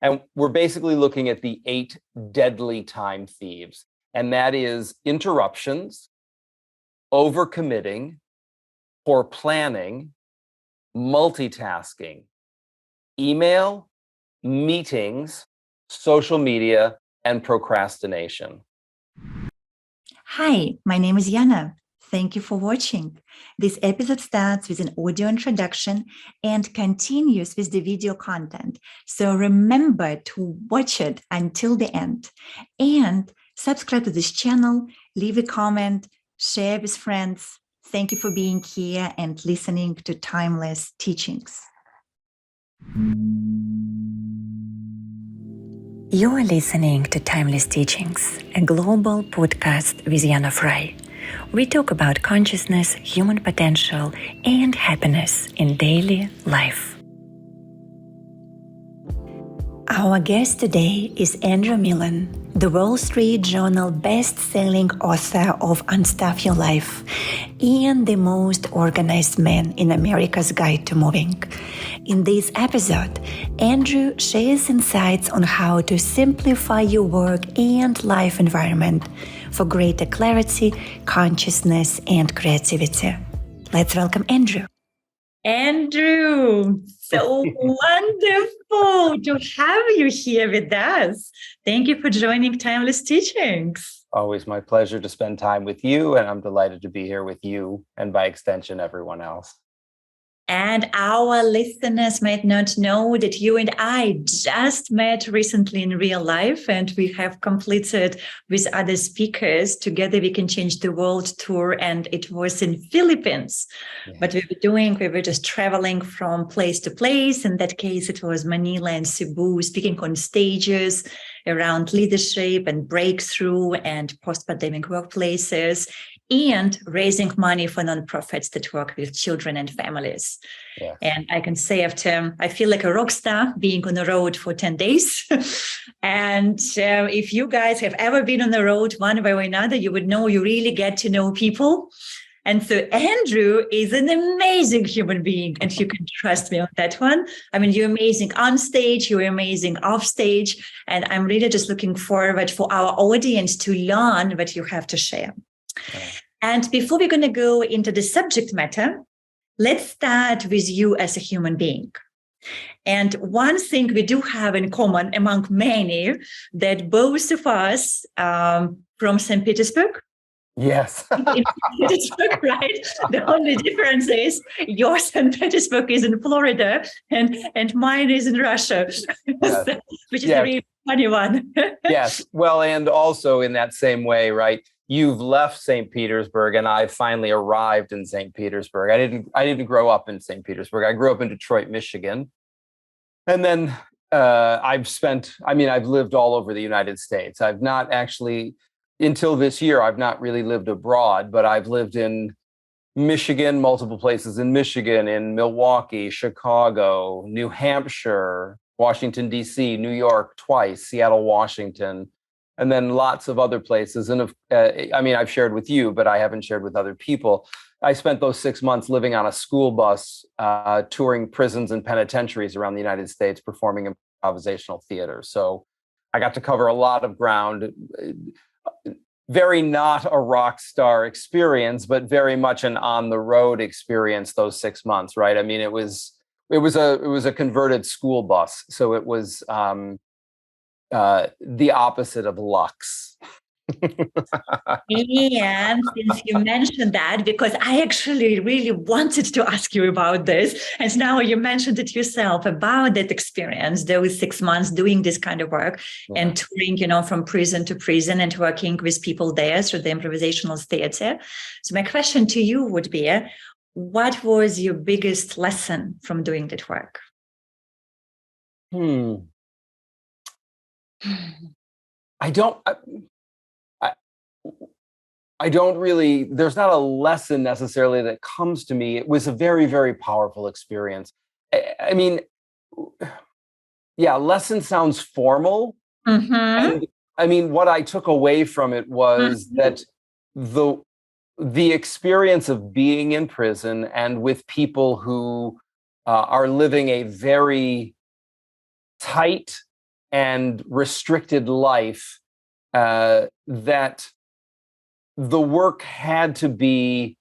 And we're basically looking at the 8 deadly time thieves. And that is interruptions, overcommitting, poor planning, multitasking, email, meetings, social media, and procrastination. Hi, my name is Yana. Thank you for watching. This episode starts with an audio introduction and continues with the video content. So remember to watch it until the end. And subscribe to this channel, leave a comment, share with friends. Thank you for being here and listening to Timeless Teachings. You're listening to Timeless Teachings, a global podcast with Yana Fry. We talk about consciousness, human potential, and happiness in daily life. Our guest today is Andrew Mellen, the Wall Street Journal best-selling author of Unstuff Your Life and the most organized man in America's Guide to Moving. In this episode, Andrew shares insights on how to simplify your work and life environment for greater clarity, consciousness, and creativity. Let's welcome Andrew. Andrew, so wonderful to have you here with us. Thank you for joining Timeless Teachings. Always my pleasure to spend time with you, and I'm delighted to be here with you and by extension, everyone else. And our listeners might not know that you and I just met recently in real life, and we have completed with other speakers Together We Can Change the World tour, and it was in Philippines. Yeah. But we were just traveling from place to place. In that case, it was Manila and Cebu, speaking on stages around leadership and breakthrough and post-pandemic workplaces, and raising money for nonprofits that work with children and families. Yes. And I can say I feel like a rock star being on the road for 10 days. And if you guys have ever been on the road one way or another, you would know you really get to know people. And so Andrew is an amazing human being, and you can trust me on that one. I mean, you're amazing on stage, you're amazing off stage, and I'm really just looking forward for our audience to learn what you have to share. Okay. And before we're going to go into the subject matter, let's start with you as a human being. And one thing we do have in common among many, that both of us from St. Petersburg. Yes. In Petersburg, right? The only difference is your St. Petersburg is in Florida and mine is in Russia, yes. Which is a really funny one. Yes. Well, and also in that same way, right? You've left St. Petersburg, and I finally arrived in St. Petersburg. I didn't grow up in St. Petersburg. I grew up in Detroit, Michigan. And then I've lived all over the United States. I've not actually, until this year, I've not really lived abroad, but I've lived in Michigan, multiple places in Michigan, in Milwaukee, Chicago, New Hampshire, Washington, D.C., New York twice, Seattle, Washington, and then lots of other places. And I've shared with you, but I haven't shared with other people. I spent those 6 months living on a school bus, touring prisons and penitentiaries around the United States, performing improvisational theater. So I got to cover a lot of ground. Very not a rock star experience, but very much an on the road experience. Those 6 months, right? I mean, it was a converted school bus, so it was the opposite of Lux. And since you mentioned that, because I actually really wanted to ask you about this, and now you mentioned it yourself about that experience, those 6 months doing this kind of work and touring, from prison to prison and working with people there through the improvisational theater. So my question to you would be, what was your biggest lesson from doing that work? I don't really, there's not a lesson necessarily that comes to me. It was a very, very powerful experience. I mean, lesson sounds formal. Mm-hmm. And I mean, what I took away from it was that the experience of being in prison and with people who are living a very tight and restricted life, that the work had to be,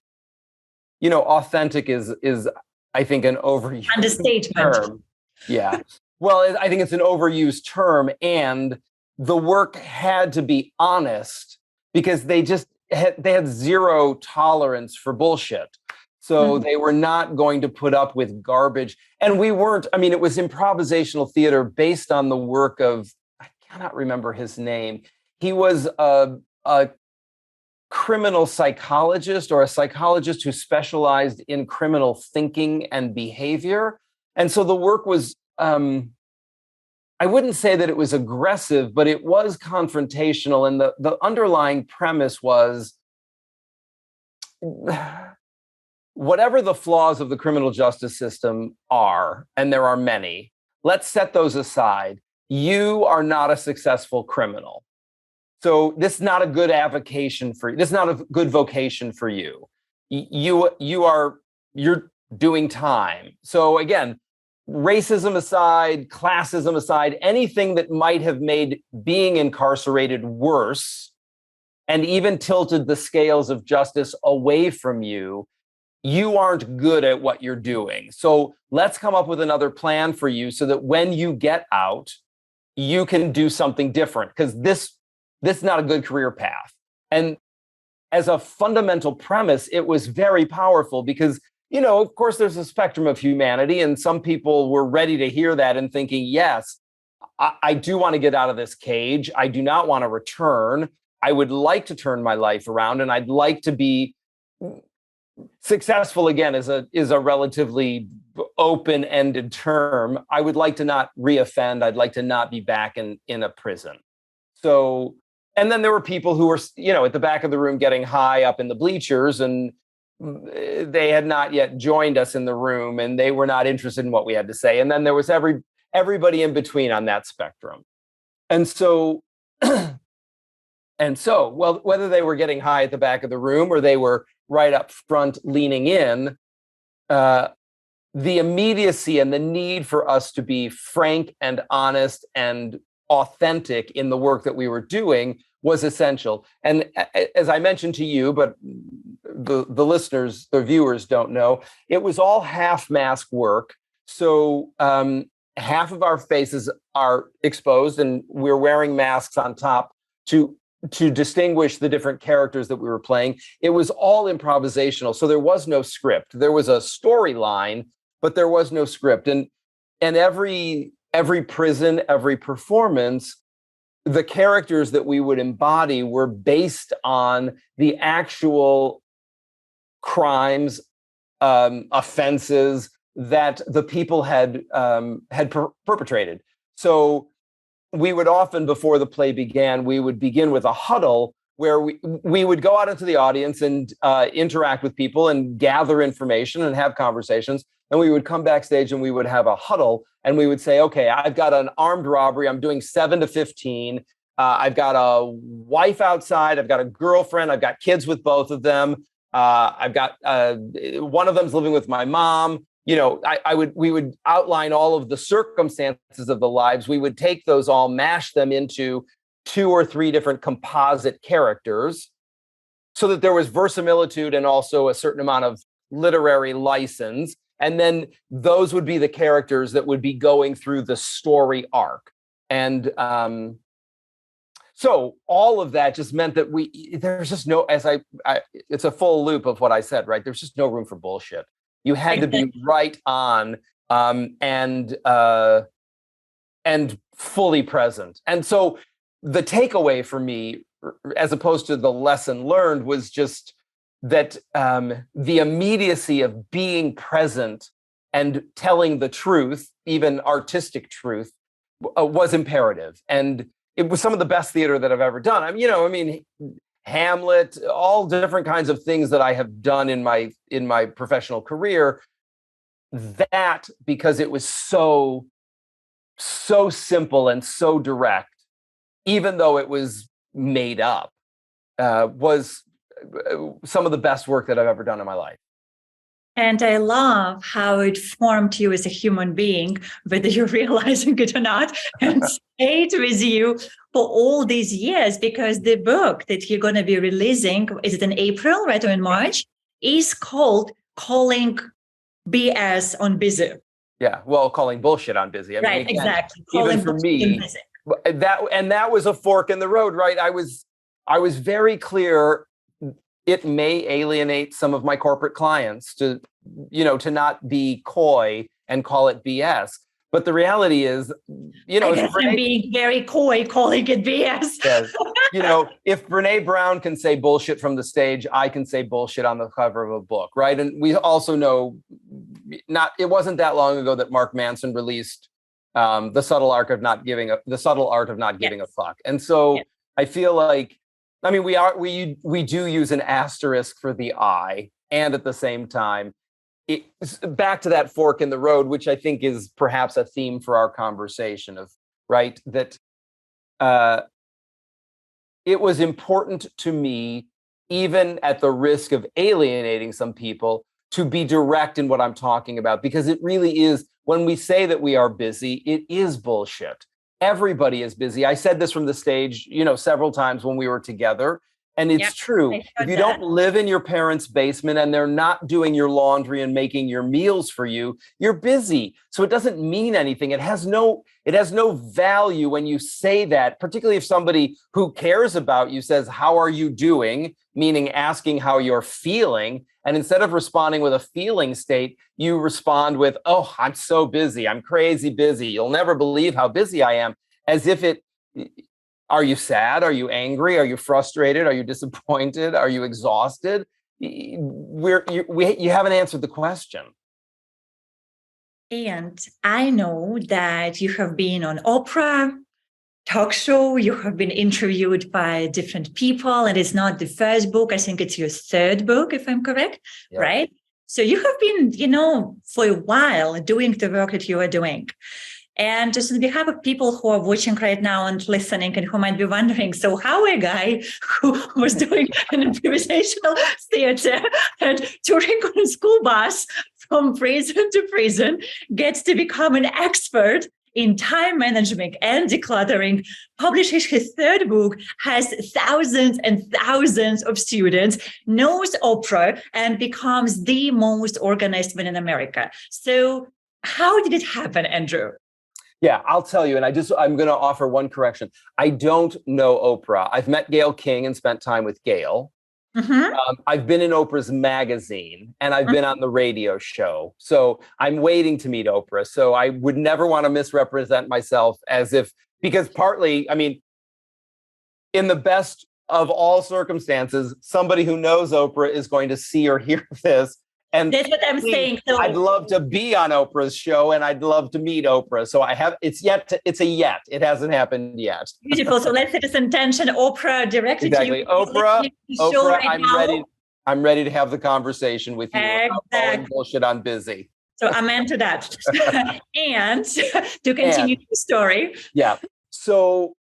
authentic is I think an overused understatement. term. Yeah. Well, I think it's an overused term, and the work had to be honest because they had zero tolerance for bullshit. So they were not going to put up with garbage. And we weren't, it was improvisational theater based on the work of, I cannot remember his name. He was a criminal psychologist, or a psychologist who specialized in criminal thinking and behavior. And so the work was, I wouldn't say that it was aggressive, but it was confrontational. And the underlying premise was, whatever the flaws of the criminal justice system are, and there are many, let's set those aside. You are not a successful criminal. So this is not a good avocation for you. This is not a good vocation for you. You're doing time. So again, racism aside, classism aside, anything that might have made being incarcerated worse and even tilted the scales of justice away from you, you aren't good at what you're doing. So let's come up with another plan for you so that when you get out, you can do something different, because this is not a good career path. And as a fundamental premise, it was very powerful because, of course, there's a spectrum of humanity, and some people were ready to hear that and thinking, yes, I do want to get out of this cage. I do not want to return. I would like to turn my life around, and I'd like to be successful. Again, is a relatively open-ended term. I would like to not reoffend. I'd like to not be back in a prison. So, and then there were people who were, at the back of the room getting high up in the bleachers, and they had not yet joined us in the room, and they were not interested in what we had to say. And then there was everybody in between on that spectrum. And so, well, whether they were getting high at the back of the room or they were right up front leaning in, the immediacy and the need for us to be frank and honest and authentic in the work that we were doing was essential. And as I mentioned to you, but the listeners, the viewers don't know, it was all half mask work. So half of our faces are exposed, and we're wearing masks on top to distinguish the different characters that we were playing. It was all improvisational. So there was no script. There was a storyline, but there was no script. And every prison, every performance, the characters that we would embody were based on the actual crimes, offenses that the people had perpetrated. So we would often, before the play began, we would begin with a huddle where we would go out into the audience and interact with people and gather information and have conversations. And we would come backstage and we would have a huddle, and we would say, okay, I've got an armed robbery. I'm doing 7 to 15. I've got a wife outside. I've got a girlfriend. I've got kids with both of them. I've got one of them's living with my mom. We would outline all of the circumstances of the lives. We would take those all, mash them into 2 or 3 different composite characters so that there was verisimilitude and also a certain amount of literary license. And then those would be the characters that would be going through the story arc. And so all of that just meant that there's just no, it's a full loop of what I said, right? There's just no room for bullshit. You had to be right on and fully present. And so the takeaway for me, as opposed to the lesson learned, was just that the immediacy of being present and telling the truth, even artistic truth, was imperative. And it was some of the best theater that I've ever done. Hamlet, all different kinds of things that I have done in my professional career. That, because it was so simple and so direct, even though it was made up, was some of the best work that I've ever done in my life. And I love how it formed you as a human being, whether you're realizing it or not. And stayed with you for all these years, because the book that you're going to be releasing, is it in April, right, or in March, is called Calling BS on Busy. Yeah, well, calling bullshit on busy. I mean, Right, again, exactly. even Calling for bullshit on me, busy. that was a fork in the road, right? I was very clear. It may alienate some of my corporate clients to not be coy and call it BS. But the reality is, I guess I'm being very coy calling it BS. Yes. If Brene Brown can say bullshit from the stage, I can say bullshit on the cover of a book, right? And we also know, it wasn't that long ago that Mark Manson released the subtle art of not giving a fuck. And so I feel like, I mean, we do use an asterisk for the I, and at the same time, back to that fork in the road, which I think is perhaps a theme for our conversation of, right, that it was important to me, even at the risk of alienating some people, to be direct in what I'm talking about, because it really is, when we say that we are busy, it is bullshit. Everybody is busy. I said this from the stage, several times when we were together. And it's true. If you don't live in your parents' basement and they're not doing your laundry and making your meals for you, you're busy. So it doesn't mean anything. It has no value when you say that, particularly if somebody who cares about you says, "How are you doing?" meaning asking how you're feeling. And instead of responding with a feeling state, you respond with, "Oh, I'm so busy. I'm crazy busy. You'll never believe how busy I am." As if it... Are you sad? Are you angry? Are you frustrated? Are you disappointed? Are you exhausted? You haven't answered the question. And I know that you have been on Oprah, talk show, you have been interviewed by different people, and it's not the first book. I think it's your third book, if I'm correct, right? So you have been, for a while doing the work that you are doing. And just on behalf of people who are watching right now and listening and who might be wondering, so how a guy who was doing an improvisational theater and touring on a school bus from prison to prison gets to become an expert in time management and decluttering, publishes his third book, has thousands and thousands of students, knows Oprah, and becomes the most organized man in America. So how did it happen, Andrew? Yeah, I'll tell you. And I'm going to offer one correction. I don't know Oprah. I've met Gayle King and spent time with Gayle. Mm-hmm. I've been in Oprah's magazine and I've been on the radio show. So I'm waiting to meet Oprah. So I would never want to misrepresent myself because partly, I mean, in the best of all circumstances, somebody who knows Oprah is going to see or hear this. And that's what I'm saying. So I'd love to be on Oprah's show and I'd love to meet Oprah. So it's a yet. It hasn't happened yet. Beautiful. So let's set this intention. Oprah directed to you. Oprah, I'm ready to have the conversation with you about calling bullshit on busy. So I'm into that. And to continue the story. Yeah. So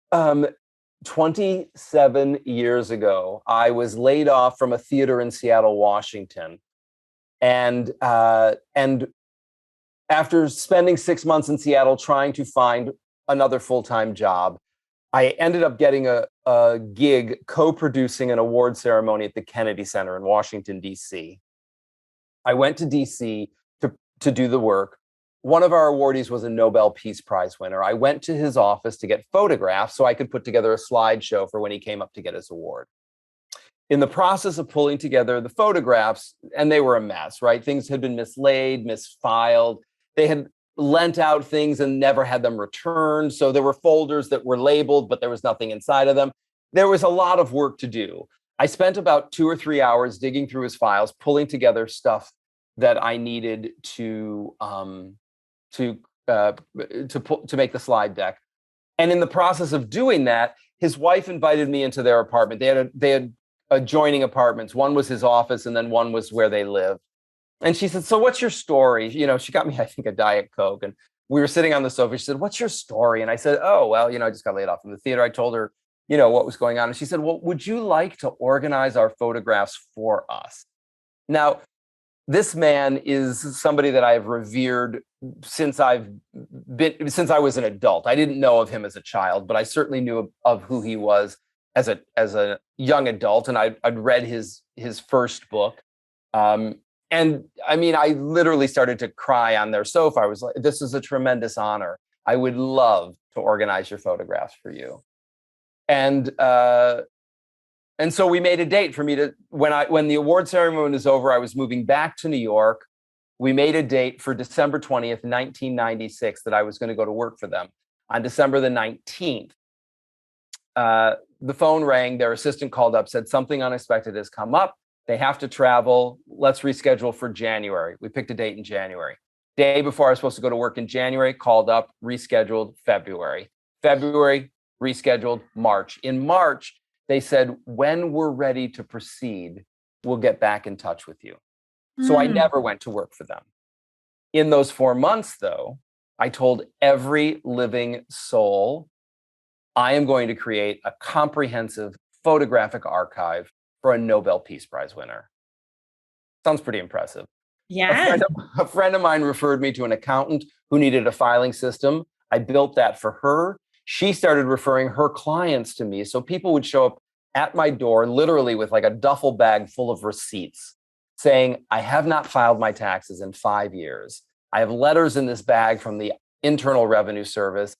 27 years ago, I was laid off from a theater in Seattle, Washington. And after spending 6 months in Seattle trying to find another full-time job, I ended up getting a gig co-producing an award ceremony at the Kennedy Center in Washington, D.C. I went to D.C. to do the work. One of our awardees was a Nobel Peace Prize winner. I went to his office to get photographs so I could put together a slideshow for when he came up to get his award. In the process of pulling together the photographs, and they were a mess, right? Things had been mislaid, misfiled. They had lent out things and never had them returned. So there were folders that were labeled, but there was nothing inside of them. There was a lot of work to do. I spent about 2 or 3 hours digging through his files, pulling together stuff that I needed to make the slide deck. And in the process of doing that, his wife invited me into their apartment. They had adjoining apartments. One was his office, and then one was where they lived. And she said, "So what's your story?" She got me, I think, a Diet Coke. And we were sitting on the sofa. She said, "What's your story?" And I said, "Oh, well, I just got laid off from the theater." I told her, what was going on. And she said, "Well, would you like to organize our photographs for us?" Now, this man is somebody that I've revered since I was an adult. I didn't know of him as a child, but I certainly knew of who he was as a young adult, and I'd read his first book. And I mean, I literally started to cry on their sofa. I was like, this is a tremendous honor. I would love to organize your photographs for you. And so we made a date for me to, when the award ceremony was over, I was moving back to New York. We made a date for December 20th, 1996, that I was going to go to work for them. On December the 19th, the phone rang. Their assistant called up, said something unexpected has come up. They have to travel. Let's reschedule for January. We picked a date in January. Day before I was supposed to go to work in January, called up, rescheduled February. February, rescheduled March. In March, they said, when we're ready to proceed, we'll get back in touch with you. So I never went to work for them. In those 4 months, though, I told every living soul, I am going to create a comprehensive photographic archive for a Nobel Peace Prize winner. Sounds pretty impressive. Yeah. A friend of mine referred me to an accountant who needed a filing system. I built that for her. She started referring her clients to me. So people would show up at my door, literally with like a duffel bag full of receipts, saying, I have not filed my taxes in 5 years. I have letters in this bag from the Internal Revenue Service.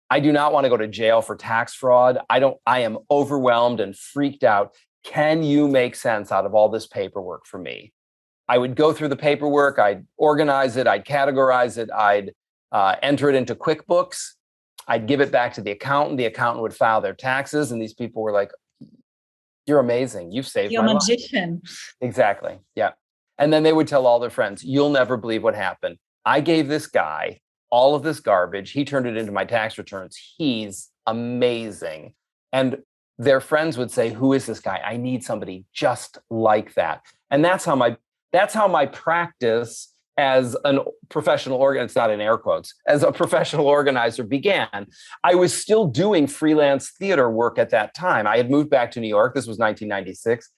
I do not want to go to jail for tax fraud. I am overwhelmed and freaked out. Can you make sense out of all this paperwork for me? I would go through the paperwork. I'd organize it. I'd categorize it. I'd enter it into QuickBooks. I'd give it back to the accountant. The accountant would file their taxes. And these people were like, you're amazing. You've saved my life. You're a magician. Exactly. Yeah. And then they would tell all their friends, you'll never believe what happened. I gave this guy all of this garbage. He turned it into my tax returns. He's amazing. And their friends would say, who is this guy? I need somebody just like that. And that's how my practice as a professional organizer, it's not in air quotes, as a professional organizer began. I was still doing freelance theater work at that time. I had moved back to New York. This was 1996.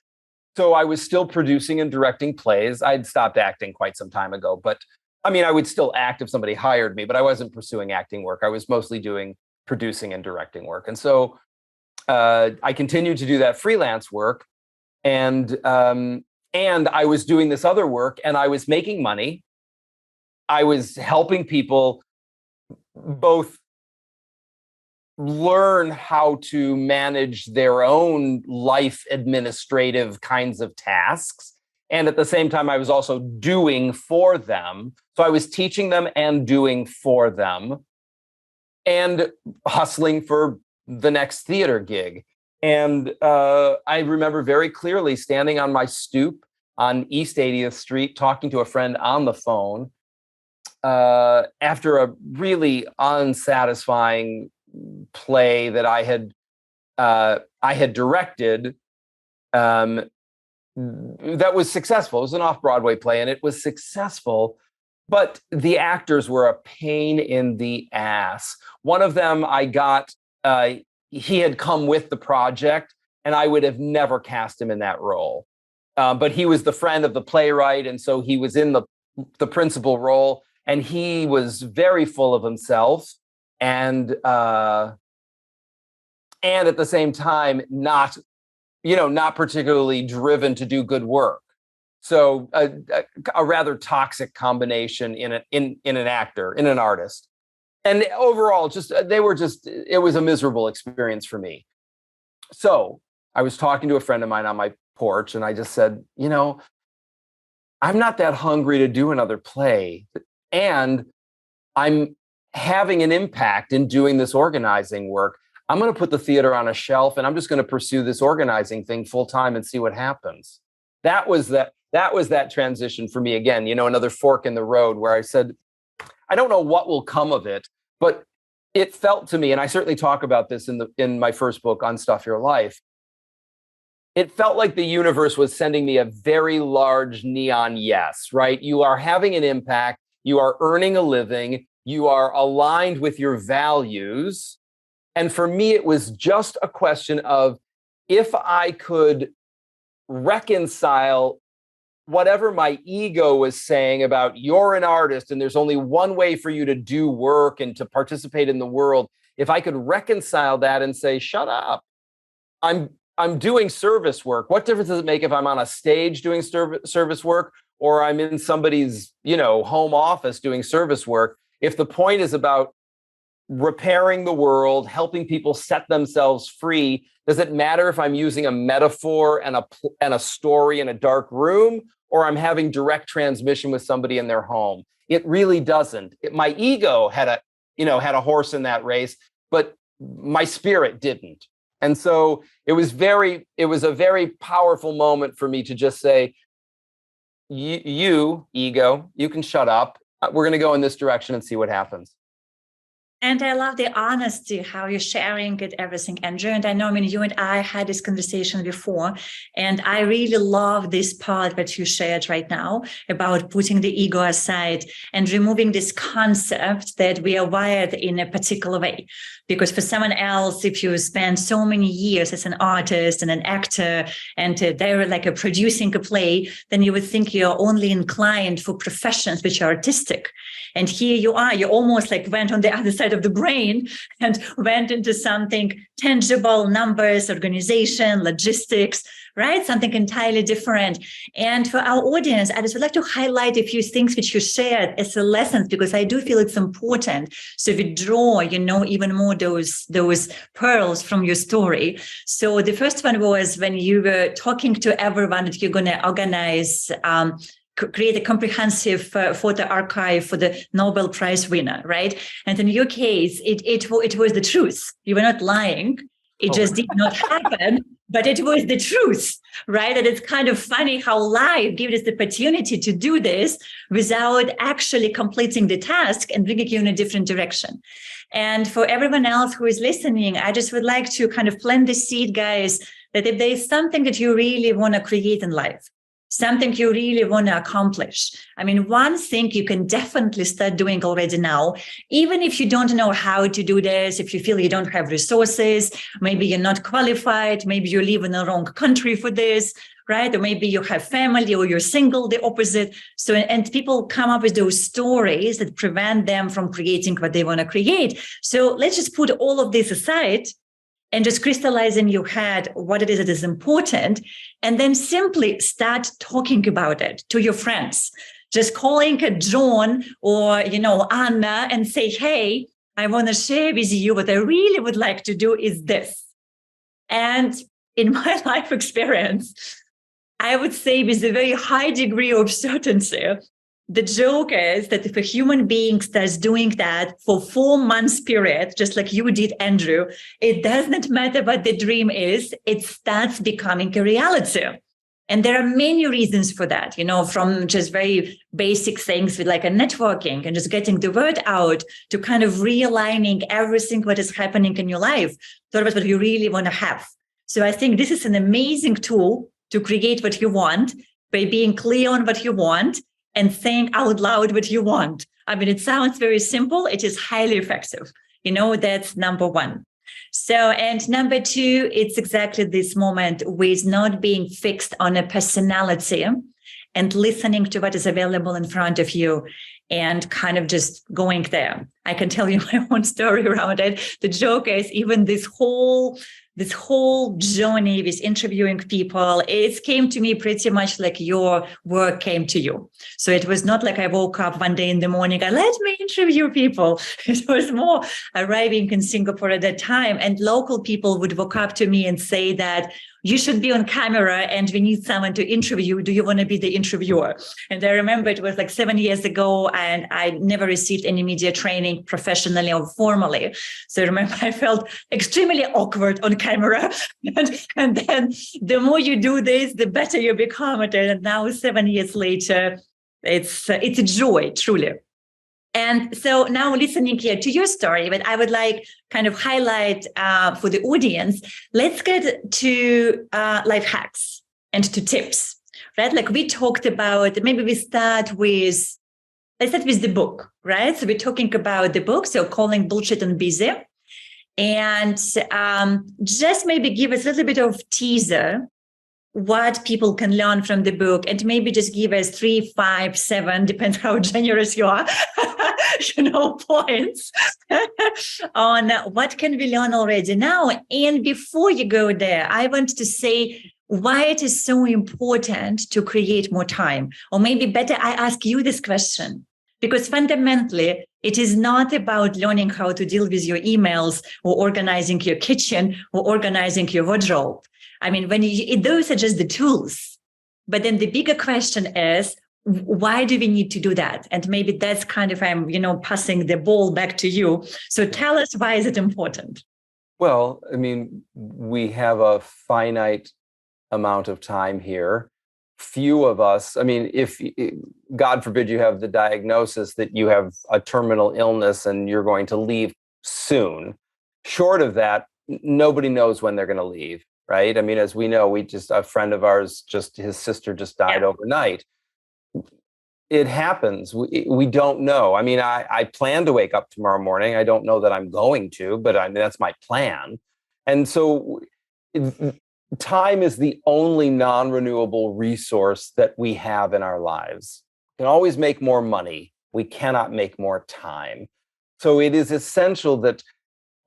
So I was still producing and directing plays. I'd stopped acting quite some time ago, but I mean, I would still act if somebody hired me, but I wasn't pursuing acting work. I was mostly doing producing and directing work. And so I continued to do that freelance work. And I was doing this other work and I was making money. I was helping people both learn how to manage their own life administrative kinds of tasks. And at the same time, I was also doing for them. So I was teaching them and doing for them and hustling for the next theater gig. And I remember very clearly standing on my stoop on East 80th Street, talking to a friend on the phone after a really unsatisfying play that I had directed that was successful. It was an off-Broadway play and it was successful, but the actors were a pain in the ass. One of them I got, he had come with the project and I would have never cast him in that role. But he was the friend of the playwright. And so he was in the principal role and he was very full of himself and at the same time, not particularly driven to do good work. So a rather toxic combination in an actor, in an artist. And overall, it was a miserable experience for me. So I was talking to a friend of mine on my porch and I just said, I'm not that hungry to do another play. And I'm having an impact in doing this organizing work. I'm going to put the theater on a shelf and I'm just going to pursue this organizing thing full time and see what happens. That was that transition for me again, another fork in the road where I said, I don't know what will come of it, but it felt to me, and I certainly talk about this in my first book, Unstuff Your Life. It felt like the universe was sending me a very large neon yes, right? You are having an impact. You are earning a living. You are aligned with your values. And for me, it was just a question of if I could reconcile whatever my ego was saying about you're an artist and there's only one way for you to do work and to participate in the world, if I could reconcile that and say, shut up, I'm doing service work. What difference does it make if I'm on a stage doing service work or I'm in somebody's, home office doing service work? If the point is about repairing the world, helping people set themselves free, does it matter if I'm using a metaphor and a story in a dark room, or I'm having direct transmission with somebody in their home? It really doesn't. My ego had a horse in that race, but my spirit didn't. And so it was a very powerful moment for me to just say, you ego, you can shut up. We're going to go in this direction and see what happens. And I love the honesty, how you're sharing it, everything, Andrew. And I know, you and I had this conversation before, and I really love this part that you shared right now about putting the ego aside and removing this concept that we are wired in a particular way. Because for someone else, if you spend so many years as an artist and an actor, and they're like producing a play, then you would think you're only inclined for professions which are artistic. And here you are, you almost like went on the other side of the brain and went into something tangible, numbers, organization, logistics, right? Something entirely different. And for our audience, I just would like to highlight a few things which you shared as a lessons, because I do feel it's important. So we draw, even more those pearls from your story. So the first one was when you were talking to everyone that you're going to organize, create a comprehensive photo archive for the Nobel Prize winner, right? And in your case, it was the truth. You were not lying. It just did not happen, but it was the truth, right? And it's kind of funny how life gives us the opportunity to do this without actually completing the task and bringing you in a different direction. And for everyone else who is listening, I just would like to kind of plant the seed, guys, that if there is something that you really want to create in life, something you really want to accomplish, one thing you can definitely start doing already now, even if you don't know how to do this, if you feel you don't have resources, maybe you're not qualified, maybe you live in the wrong country for this, right? Or maybe you have family or you're single, the opposite. So, and people come up with those stories that prevent them from creating what they want to create. So let's just put all of this aside and just crystallize in your head what it is that is important, and then simply start talking about it to your friends. Just calling John or, Anna and say, hey, I want to share with you what I really would like to do is this. And in my life experience, I would say with a very high degree of certainty, the joke is that if a human being starts doing that for 4 months period, just like you did, Andrew, it does not matter what the dream is, it starts becoming a reality. And there are many reasons for that, from just very basic things with like a networking and just getting the word out to kind of realigning everything what is happening in your life towards what you really want to have. So I think this is an amazing tool to create what you want by being clear on what you want and saying out loud what you want. It sounds very simple. It is highly effective. That's number one. So, and number two, it's exactly this moment with not being fixed on a personality and listening to what is available in front of you and kind of just going there. I can tell you my own story around it. The joke is even this whole journey with interviewing people, it came to me pretty much like your work came to you. So it was not like I woke up one day in the morning and let me interview people. It was more arriving in Singapore at that time, and local people would walk up to me and say that you should be on camera and we need someone to interview. Do you want to be the interviewer? And I remember it was like 7 years ago and I never received any media training professionally or formally. So I remember I felt extremely awkward on camera. And then the more you do this, the better you become at it. And now 7 years later, it's a joy, truly. And so now listening here to your story, but I would like kind of highlight for the audience, let's get to life hacks and to tips, right? Like we talked about, maybe we let's start with the book, right? So we're talking about the book, so Calling Bullshit and Busy. And just maybe give us a little bit of teaser what people can learn from the book, and maybe just give us 3, 5, 7, depends how generous you are, points on what can we learn already now. And before you go there, I want to say why it is so important to create more time. Or maybe better, I ask you this question, because fundamentally, it is not about learning how to deal with your emails or organizing your kitchen or organizing your wardrobe. I mean, those are just the tools. But then the bigger question is, why do we need to do that? And maybe that's kind of, I'm, passing the ball back to you. So tell us, why is it important? Well, I mean, we have a finite amount of time here. Few of us, I mean, if God forbid you have the diagnosis that you have a terminal illness and you're going to leave soon, short of that, nobody knows when they're going to leave, right? I mean, as we know, a friend of ours, his sister just died overnight. It happens. We don't know. I mean, I plan to wake up tomorrow morning. I don't know that I'm going to, but that's my plan. And so time is the only non-renewable resource that we have in our lives. We can always make more money. We cannot make more time. So it is essential that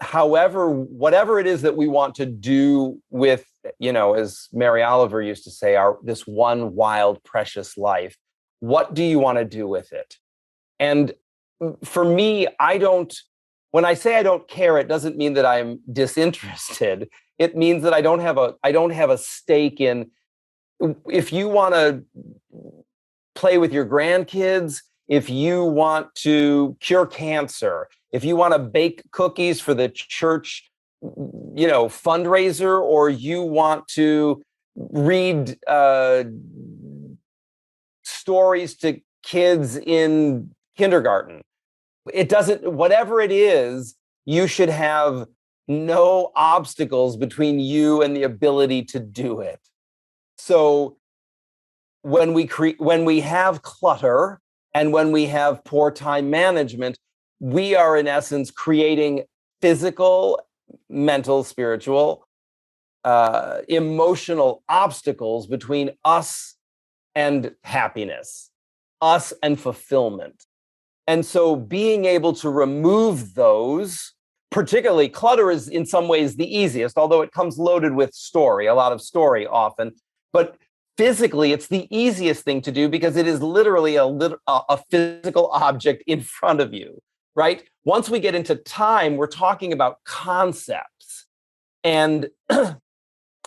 whatever it is that we want to do with, as Mary Oliver used to say, this one wild, precious life, what do you want to do with it? And for me, when I say I don't care, it doesn't mean that I'm disinterested. It means that I don't have a stake in, if you want to play with your grandkids, if you want to cure cancer, if you want to bake cookies for the church, fundraiser, or you want to read stories to kids in kindergarten. Whatever it is, you should have no obstacles between you and the ability to do it. So when we have clutter and when we have poor time management, we are in essence creating physical, mental, spiritual, emotional obstacles between us and happiness, us and fulfillment. And so being able to remove those, particularly clutter, is in some ways the easiest, although it comes loaded with a lot of story often. But physically, it's the easiest thing to do because it is literally a physical object in front of you, right? Once we get into time, we're talking about concepts. And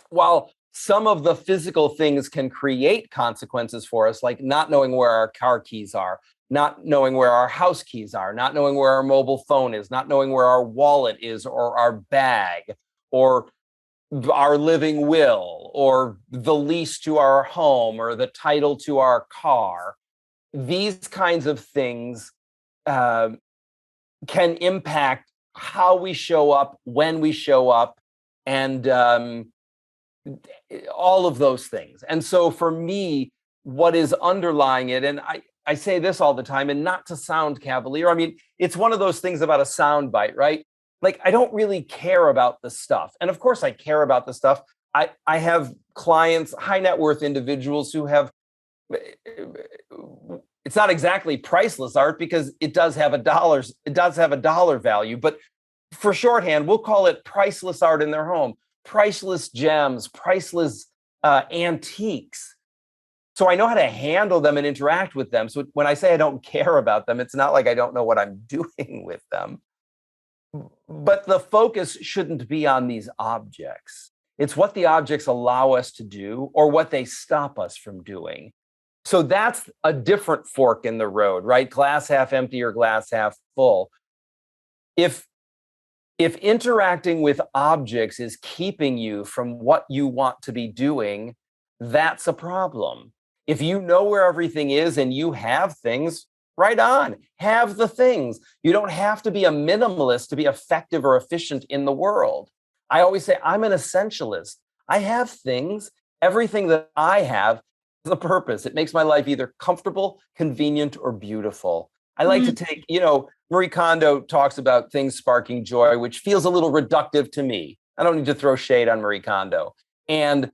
while some of the physical things can create consequences for us, like not knowing where our car keys are, not knowing where our house keys are, not knowing where our mobile phone is, not knowing where our wallet is, or our bag, or our living will, or the lease to our home, or the title to our car. These kinds of things can impact how we show up, when we show up, and all of those things. And so for me, what is underlying it, and I say this all the time, and not to sound cavalier, I mean, it's one of those things about a soundbite, right? Like, I don't really care about the stuff. And of course I care about the stuff. I have clients, high net worth individuals who have, it's not exactly priceless art because it does have a dollar value, but for shorthand, we'll call it priceless art in their home, priceless gems, priceless antiques. So I know how to handle them and interact with them. So when I say I don't care about them, it's not like I don't know what I'm doing with them. But the focus shouldn't be on these objects. It's what the objects allow us to do or what they stop us from doing. So that's a different fork in the road, right? Glass half empty or glass half full. If interacting with objects is keeping you from what you want to be doing, that's a problem. If you know where everything is and you have things, right on, have the things. You don't have to be a minimalist to be effective or efficient in the world. I always say I'm an essentialist. I have things. Everything that I have has a purpose. It makes my life either comfortable, convenient, or beautiful. I like to take, Marie Kondo talks about things sparking joy, which feels a little reductive to me. I don't need to throw shade on Marie Kondo. And,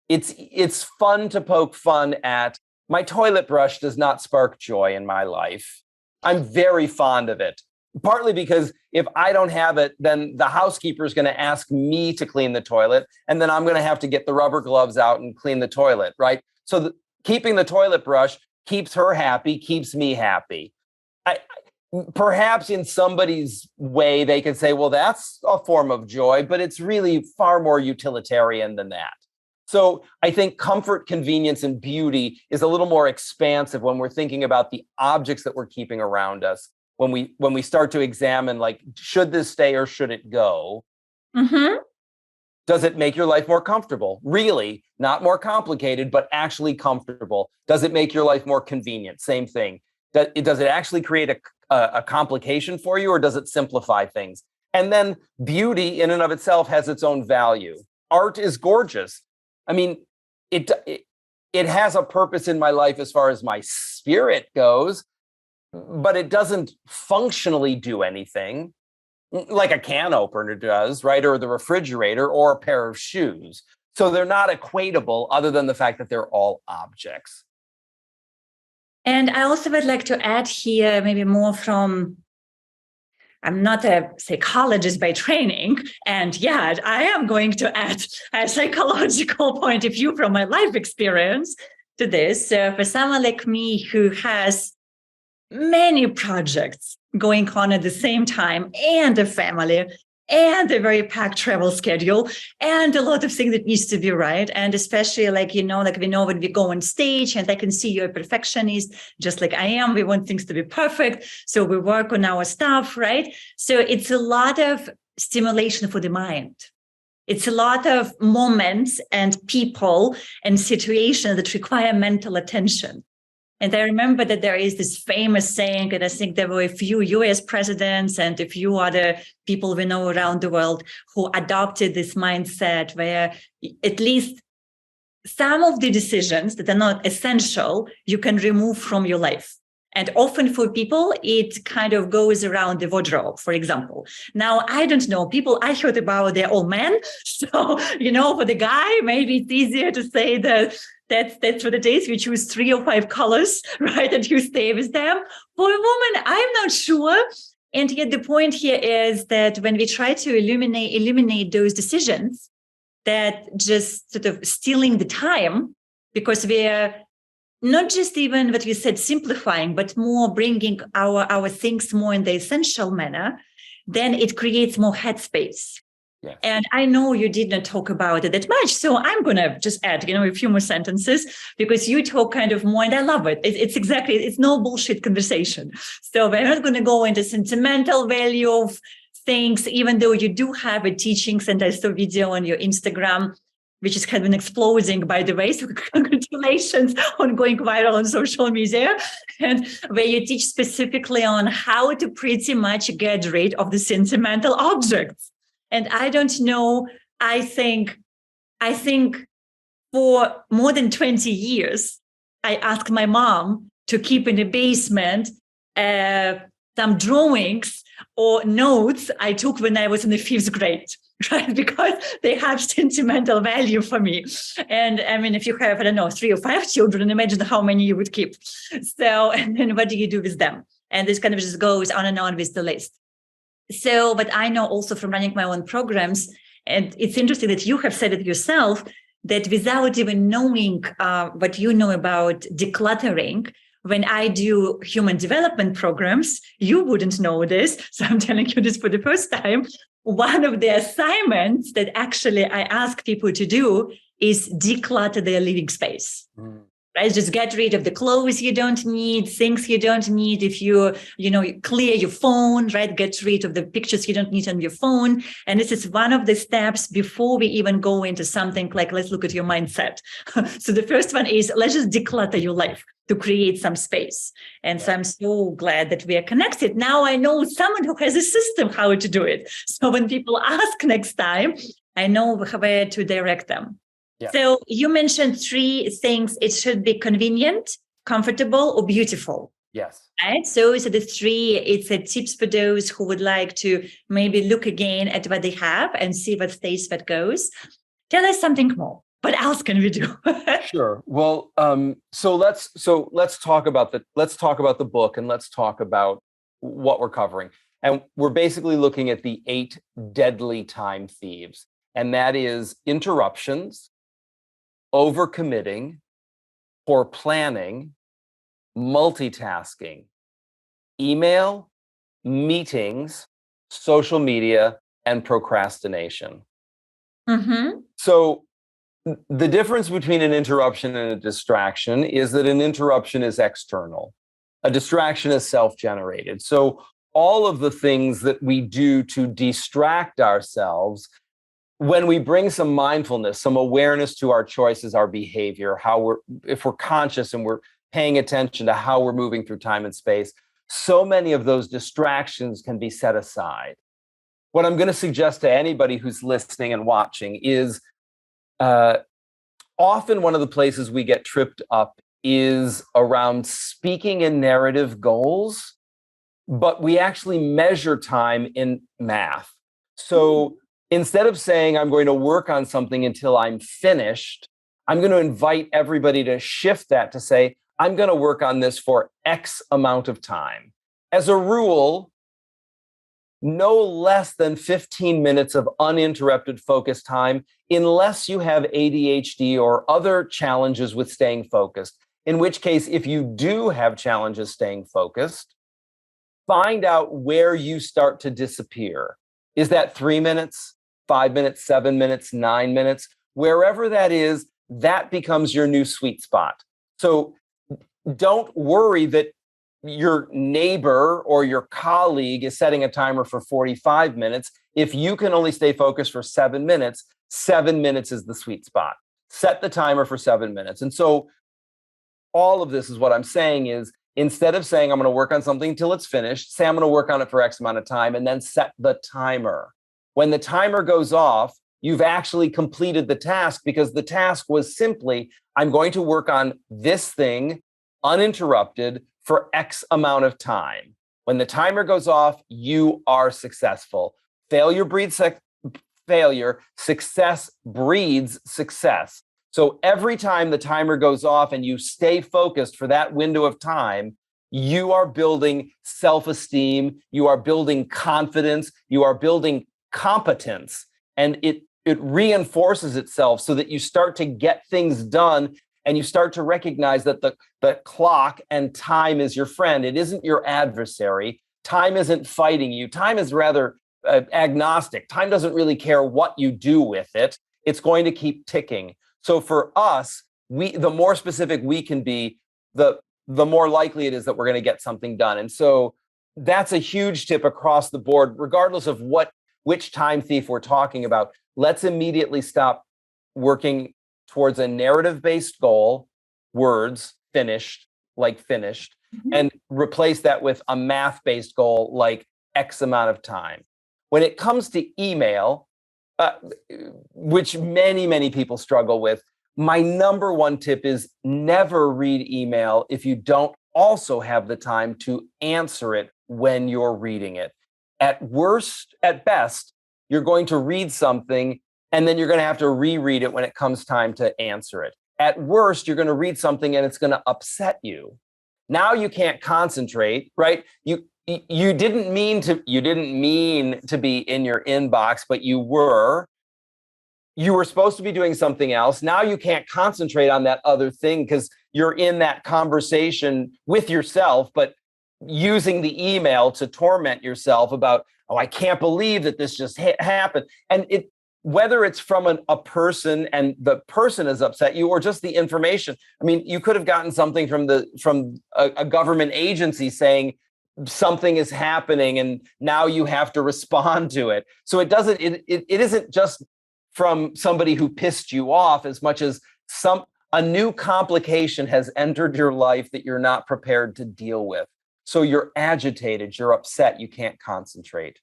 it's fun to poke fun at. My toilet brush does not spark joy in my life. I'm very fond of it, partly because if I don't have it, then the housekeeper is going to ask me to clean the toilet, and then I'm going to have to get the rubber gloves out and clean the toilet, right? So keeping the toilet brush keeps her happy, keeps me happy. Perhaps in somebody's way, they could say, well, that's a form of joy, but it's really far more utilitarian than that. So I think comfort, convenience, and beauty is a little more expansive when we're thinking about the objects that we're keeping around us. When we start to examine, like, should this stay or should it go? Mm-hmm. Does it make your life more comfortable? Really, not more complicated, but actually comfortable. Does it make your life more convenient? Same thing. Does it actually create a complication for you, or does it simplify things? And then beauty in and of itself has its own value. Art is gorgeous. I mean, it has a purpose in my life as far as my spirit goes, but it doesn't functionally do anything like a can opener does, right? Or the refrigerator or a pair of shoes. So they're not equatable other than the fact that they're all objects. And I also would like to add here, maybe more from, I'm not a psychologist by training, and yeah, I am going to add a psychological point of view from my life experience to this. For someone like me who has many projects going on at the same time, and a family, and a very packed travel schedule, and a lot of things that needs to be right. And especially like we know when we go on stage, and I can see you're a perfectionist, just like I am. We want things to be perfect. So we work on our stuff, right? So it's a lot of stimulation for the mind. It's a lot of moments and people and situations that require mental attention. And I remember that there is this famous saying, and I think there were a few US presidents and a few other people we know around the world who adopted this mindset where at least some of the decisions that are not essential, you can remove from your life. And often for people, it kind of goes around the wardrobe, for example. Now, I don't know, I heard about they're all men. So, for the guy, maybe it's easier to say that that's what it is. We choose 3 or 5 colors, right? And you stay with them. For a woman, I'm not sure. And yet the point here is that when we try to eliminate those decisions, that just sort of stealing the time, because we're not just even what we said, simplifying, but more bringing our things more in the essential manner, then it creates more headspace. Yes. And I know you did not talk about it that much, so I'm going to just add, a few more sentences, because you talk kind of more, and I love it. It's no bullshit conversation. So we're not going to go into sentimental value of things, even though you do have a teachings, and I saw a video on your Instagram, which has been exploding, by the way. So congratulations on going viral on social media, and where you teach specifically on how to pretty much get rid of the sentimental objects. And I don't know, I think for more than 20 years, I asked my mom to keep in the basement some drawings or notes I took when I was in the 5th grade, right? Because they have sentimental value for me. And I mean, if you have, 3 or 5 children, imagine how many you would keep. So, and then what do you do with them? And this kind of just goes on and on with the list. So, but I know also from running my own programs, and it's interesting that you have said it yourself, that without even knowing what you know about decluttering, when I do human development programs, you wouldn't know this. So I'm telling you this for the first time. One of the assignments that actually I ask people to do is declutter their living space. Right? Just get rid of the clothes you don't need, things you don't need. If you clear your phone, right? Get rid of the pictures you don't need on your phone. And this is one of the steps before we even go into something like, let's look at your mindset. So the first one is, let's just declutter your life to create some space. And so I'm so glad that we are connected. Now I know someone who has a system how to do it. So when people ask next time, I know where to direct them. Yeah. So you mentioned 3 things. It should be convenient, comfortable, or beautiful. Yes. Right. So the 3, it's a tips for those who would like to maybe look again at what they have and see what stays, what goes. Tell us something more. what else can we do? Sure. Well, so let's talk about the book, and let's talk about what we're covering. And we're basically looking at the 8 deadly time thieves, and that is interruptions, overcommitting, poor planning, multitasking, email, meetings, social media, and procrastination. Mm-hmm. So the difference between an interruption and a distraction is that an interruption is external. A distraction is self-generated. So all of the things that we do to distract ourselves, when we bring some mindfulness, some awareness to our choices, our behavior, if we're conscious and we're paying attention to how we're moving through time and space, so many of those distractions can be set aside. What I'm going to suggest to anybody who's listening and watching is often one of the places we get tripped up is around speaking in narrative goals, but we actually measure time in math. So instead of saying, I'm going to work on something until I'm finished, I'm going to invite everybody to shift that to say, I'm going to work on this for X amount of time. As a rule, no less than 15 minutes of uninterrupted focus time, unless you have ADHD or other challenges with staying focused. In which case, if you do have challenges staying focused, find out where you start to disappear. Is that 3 minutes, 5 minutes, 7 minutes, 9 minutes? Wherever that is, that becomes your new sweet spot. So don't worry that your neighbor or your colleague is setting a timer for 45 minutes. If you can only stay focused for 7 minutes, 7 minutes is the sweet spot. Set the timer for 7 minutes. And so all of this is what I'm saying is, instead of saying I'm going to work on something until it's finished, say I'm going to work on it for X amount of time, and then set the timer. When the timer goes off, you've actually completed the task, because the task was simply, I'm going to work on this thing uninterrupted for X amount of time. When the timer goes off, you are successful. Failure breeds failure. Success breeds success. So every time the timer goes off and you stay focused for that window of time, you are building self-esteem, you are building confidence, you are building competence, and it reinforces itself so that you start to get things done. And you start to recognize that the clock and time is your friend. It isn't your adversary. Time isn't fighting you. Time is rather agnostic. Time doesn't really care what you do with it. It's going to keep ticking. So for us, the more specific we can be, the more likely it is that we're going to get something done. And so that's a huge tip across the board, regardless of which time thief we're talking about. Let's immediately stop working towards a narrative-based goal, words, finished, and replace that with a math-based goal, like X amount of time. When it comes to email, which many, many people struggle with, my number one tip is never read email if you don't also have the time to answer it when you're reading it. At best, you're going to read something and then you're going to have to reread it when it comes time to answer it. At worst, you're going to read something and it's going to upset you. Now you can't concentrate, right? You didn't mean to be in your inbox, but you were. You were supposed to be doing something else. Now you can't concentrate on that other thing because you're in that conversation with yourself, but using the email to torment yourself about, oh, I can't believe that this just happened. And whether it's from a person and the person has upset you, or just the information. I mean, you could have gotten something from a government agency saying something is happening and now you have to respond to it. So it isn't just from somebody who pissed you off as much as a new complication has entered your life that you're not prepared to deal with. So you're agitated, you're upset, you can't concentrate.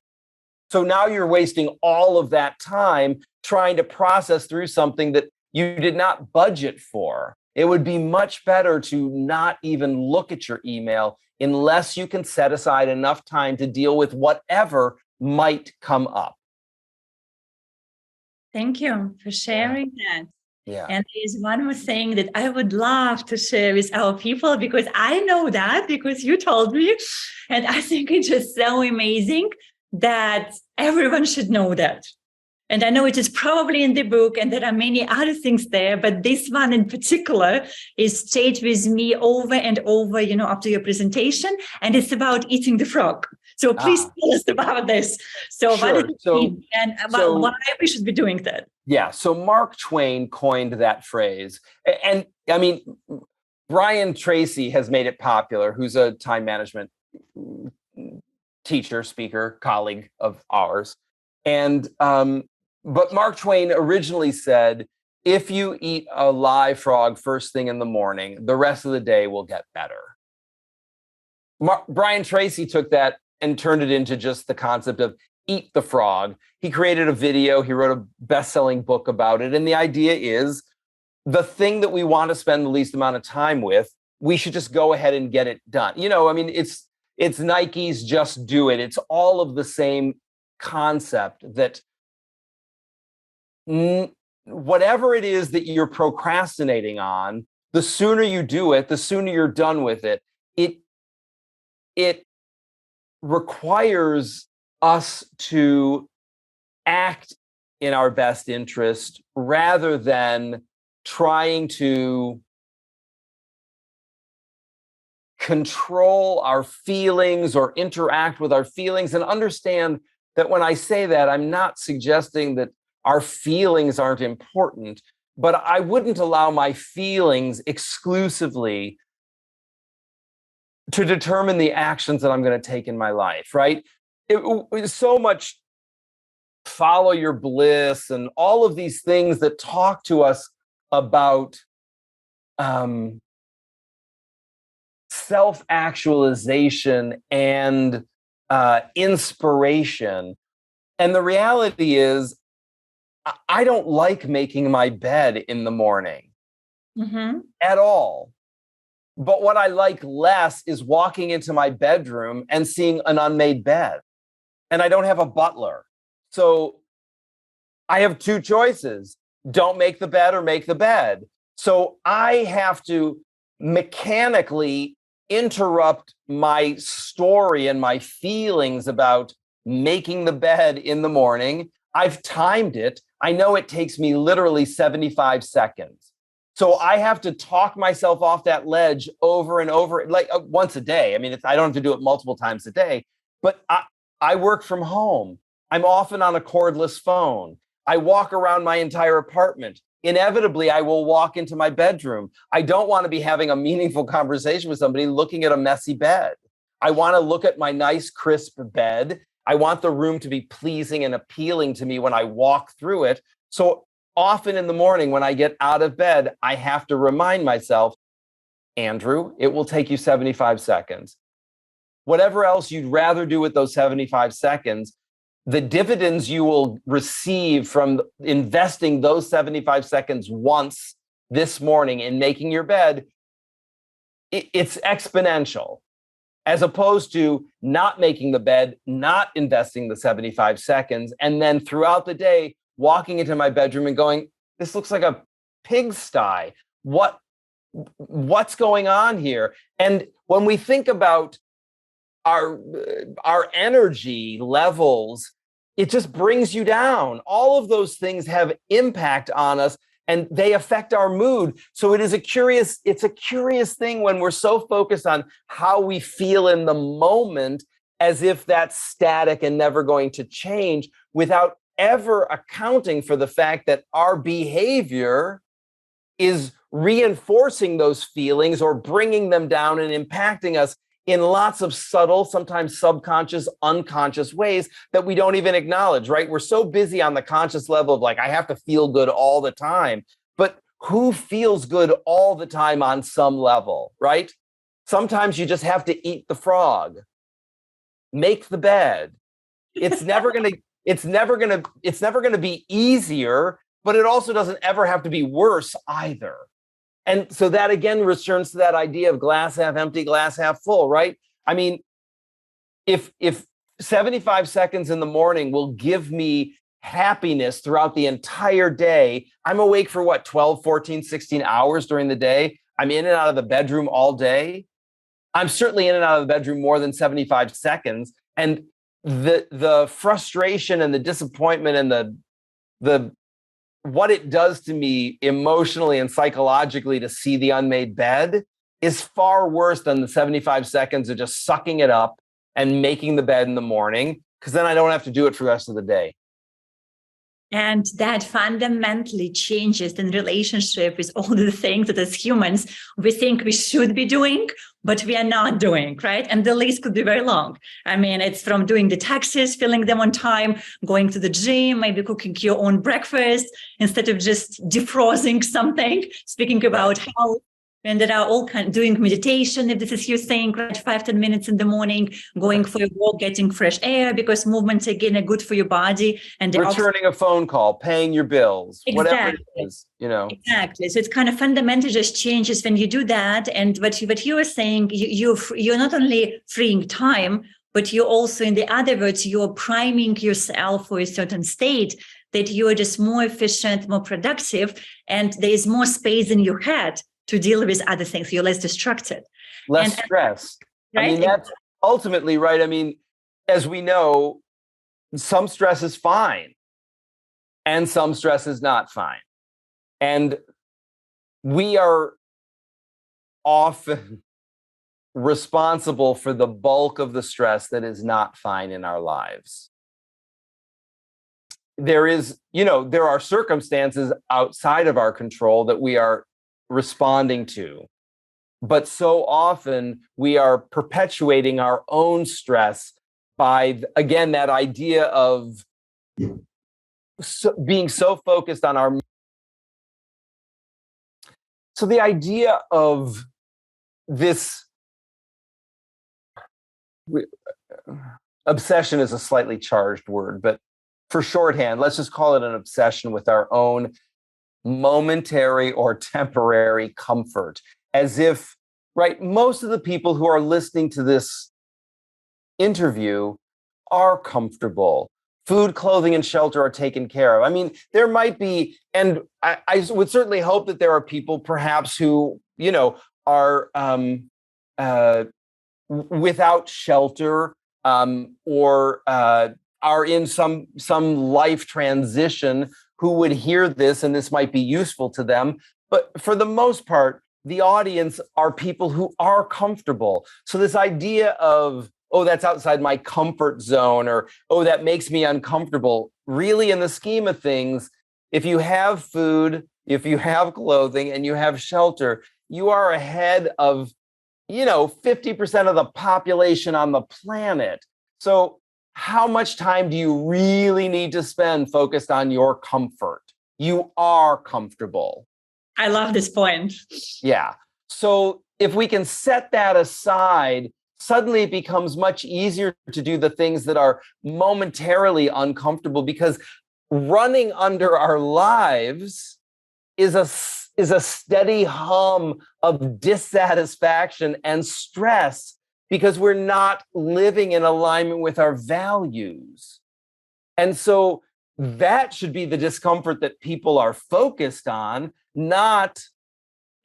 So now you're wasting all of that time trying to process through something that you did not budget for. It would be much better to not even look at your email unless you can set aside enough time to deal with whatever might come up. Thank you for sharing that. Yeah. And there's one more thing that I would love to share with our people, because I know that because you told me. And I think it's just so amazing that everyone should know that. And I know it is probably in the book and there are many other things there, but this one in particular is stayed with me over and over, after your presentation. And it's about eating the frog. So please tell us about this. So Sure. what does it mean and why we should be doing that? Yeah. So Mark Twain coined that phrase. And I mean, Brian Tracy has made it popular, who's a time management teacher, speaker, colleague of ours. And, but Mark Twain originally said, if you eat a live frog first thing in the morning, the rest of the day will get better. Brian Tracy took that and turned it into just the concept of eat the frog. He created a video. He wrote a best-selling book about it. And the idea is the thing that we want to spend the least amount of time with, we should just go ahead and get it done. It's Nike's Just Do It. It's all of the same concept that whatever it is that you're procrastinating on, the sooner you do it, the sooner you're done with it. It requires us to act in our best interest rather than trying to control our feelings or interact with our feelings. And understand that when I say that, I'm not suggesting that our feelings aren't important, but I wouldn't allow my feelings exclusively to determine the actions that I'm going to take in my life, right? It's so much follow your bliss and all of these things that talk to us about self-actualization and inspiration. And the reality is, I don't like making my bed in the morning at all. But what I like less is walking into my bedroom and seeing an unmade bed. And I don't have a butler. So I have two choices. Don't make the bed or make the bed. So I have to mechanically interrupt my story and my feelings about making the bed in the morning. I've timed it. I know it takes me literally 75 seconds. So I have to talk myself off that ledge over and over, like once a day. I mean, I don't have to do it multiple times a day, but I work from home. I'm often on a cordless phone. I walk around my entire apartment. Inevitably, I will walk into my bedroom. I don't want to be having a meaningful conversation with somebody looking at a messy bed. I want to look at my nice, crisp bed. I want the room to be pleasing and appealing to me when I walk through it. So often in the morning when I get out of bed, I have to remind myself, Andrew, it will take you 75 seconds. Whatever else you'd rather do with those 75 seconds, the dividends you will receive from investing those 75 seconds once this morning in making your bed, it's exponential. As opposed to not making the bed, not investing the 75 seconds, and then throughout the day, walking into my bedroom and going, this looks like a pigsty. What's going on here? And when we think about our energy levels, it just brings you down. All of those things have impact on us and they affect our mood. So it's a curious thing when we're so focused on how we feel in the moment, as if that's static and never going to change, without ever accounting for the fact that our behavior is reinforcing those feelings or bringing them down and impacting us in lots of subtle, sometimes subconscious, unconscious ways that we don't even acknowledge, right? We're so busy on the conscious level of like, I have to feel good all the time. But who feels good all the time on some level, right? Sometimes you just have to eat the frog, make the bed. It's never going to be easier, but it also doesn't ever have to be worse either. And so that again returns to that idea of glass half empty, glass half full, right? I mean, if 75 seconds in the morning will give me happiness throughout the entire day. I'm awake for what, 12, 14, 16 hours during the day. I'm in and out of the bedroom all day. I'm certainly in and out of the bedroom more than 75 seconds. And the frustration and the disappointment and the what it does to me emotionally and psychologically to see the unmade bed is far worse than the 75 seconds of just sucking it up and making the bed in the morning, because then I don't have to do it for the rest of the day. And that fundamentally changes the relationship with all the things that as humans, we think we should be doing, but we are not doing, right? And the list could be very long. I mean, it's from doing the taxes, filling them on time, going to the gym, maybe cooking your own breakfast instead of just defrosting something, speaking about health. And there are all kinds, doing meditation, if this is your thing, right? 5-10 minutes in the morning, going for a walk, getting fresh air, because movements, again, are good for your body. And returning a phone call, paying your bills, whatever it is, Exactly. So it's kind of fundamentally just changes when you do that. And what you were saying, you're not only freeing time, but you're also, in the other words, you're priming yourself for a certain state that you are just more efficient, more productive, and there is more space in your head to deal with other things. You're less distracted. Less stress. Right? I mean, that's ultimately right. I mean, as we know, some stress is fine and some stress is not fine. And we are often responsible for the bulk of the stress that is not fine in our lives. There are circumstances outside of our control that we are responding to, but so often we are perpetuating our own stress by, again, that idea of being so focused on our. So the idea of this obsession is a slightly charged word, but for shorthand, let's just call it an obsession with our own momentary or temporary comfort, as if, right, most of the people who are listening to this interview are comfortable. Food, clothing, and shelter are taken care of. I mean, there might be, and I would certainly hope that there are people perhaps who, are without shelter or are in some life transition, who would hear this and this might be useful to them. But for the most part, the audience are people who are comfortable. So this idea of, oh, that's outside my comfort zone, or, oh, that makes me uncomfortable. Really, in the scheme of things, if you have food, if you have clothing, and you have shelter, you are ahead of, 50% of the population on the planet. So how much time do you really need to spend focused on your comfort? You are comfortable. I love this point. Yeah. So if we can set that aside, suddenly it becomes much easier to do the things that are momentarily uncomfortable, because running under our lives is a steady hum of dissatisfaction and stress, because we're not living in alignment with our values. And so that should be the discomfort that people are focused on, not,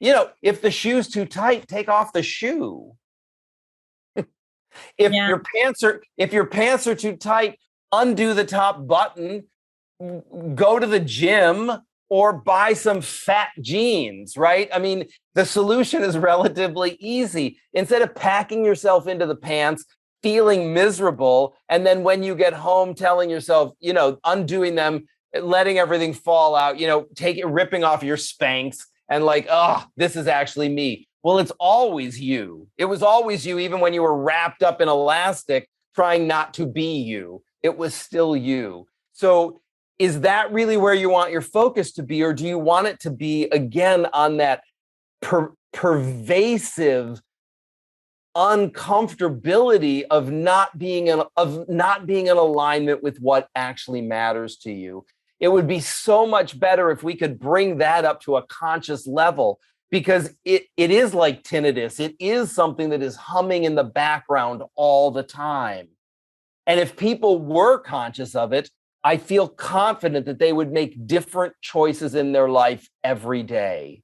if the shoe's too tight, take off the shoe. If your pants are too tight, undo the top button, go to the gym, or buy some fat jeans, right? I mean, the solution is relatively easy. Instead of packing yourself into the pants, feeling miserable, and then when you get home telling yourself, undoing them, letting everything fall out, ripping off your Spanx and like, oh, this is actually me. Well, it's always you. It was always you, even when you were wrapped up in elastic, trying not to be you. It was still you. So is that really where you want your focus to be? Or do you want it to be, again, on that pervasive uncomfortability of not being in alignment with what actually matters to you? It would be so much better if we could bring that up to a conscious level, because it is like tinnitus. It is something that is humming in the background all the time. And if people were conscious of it, I feel confident that they would make different choices in their life every day.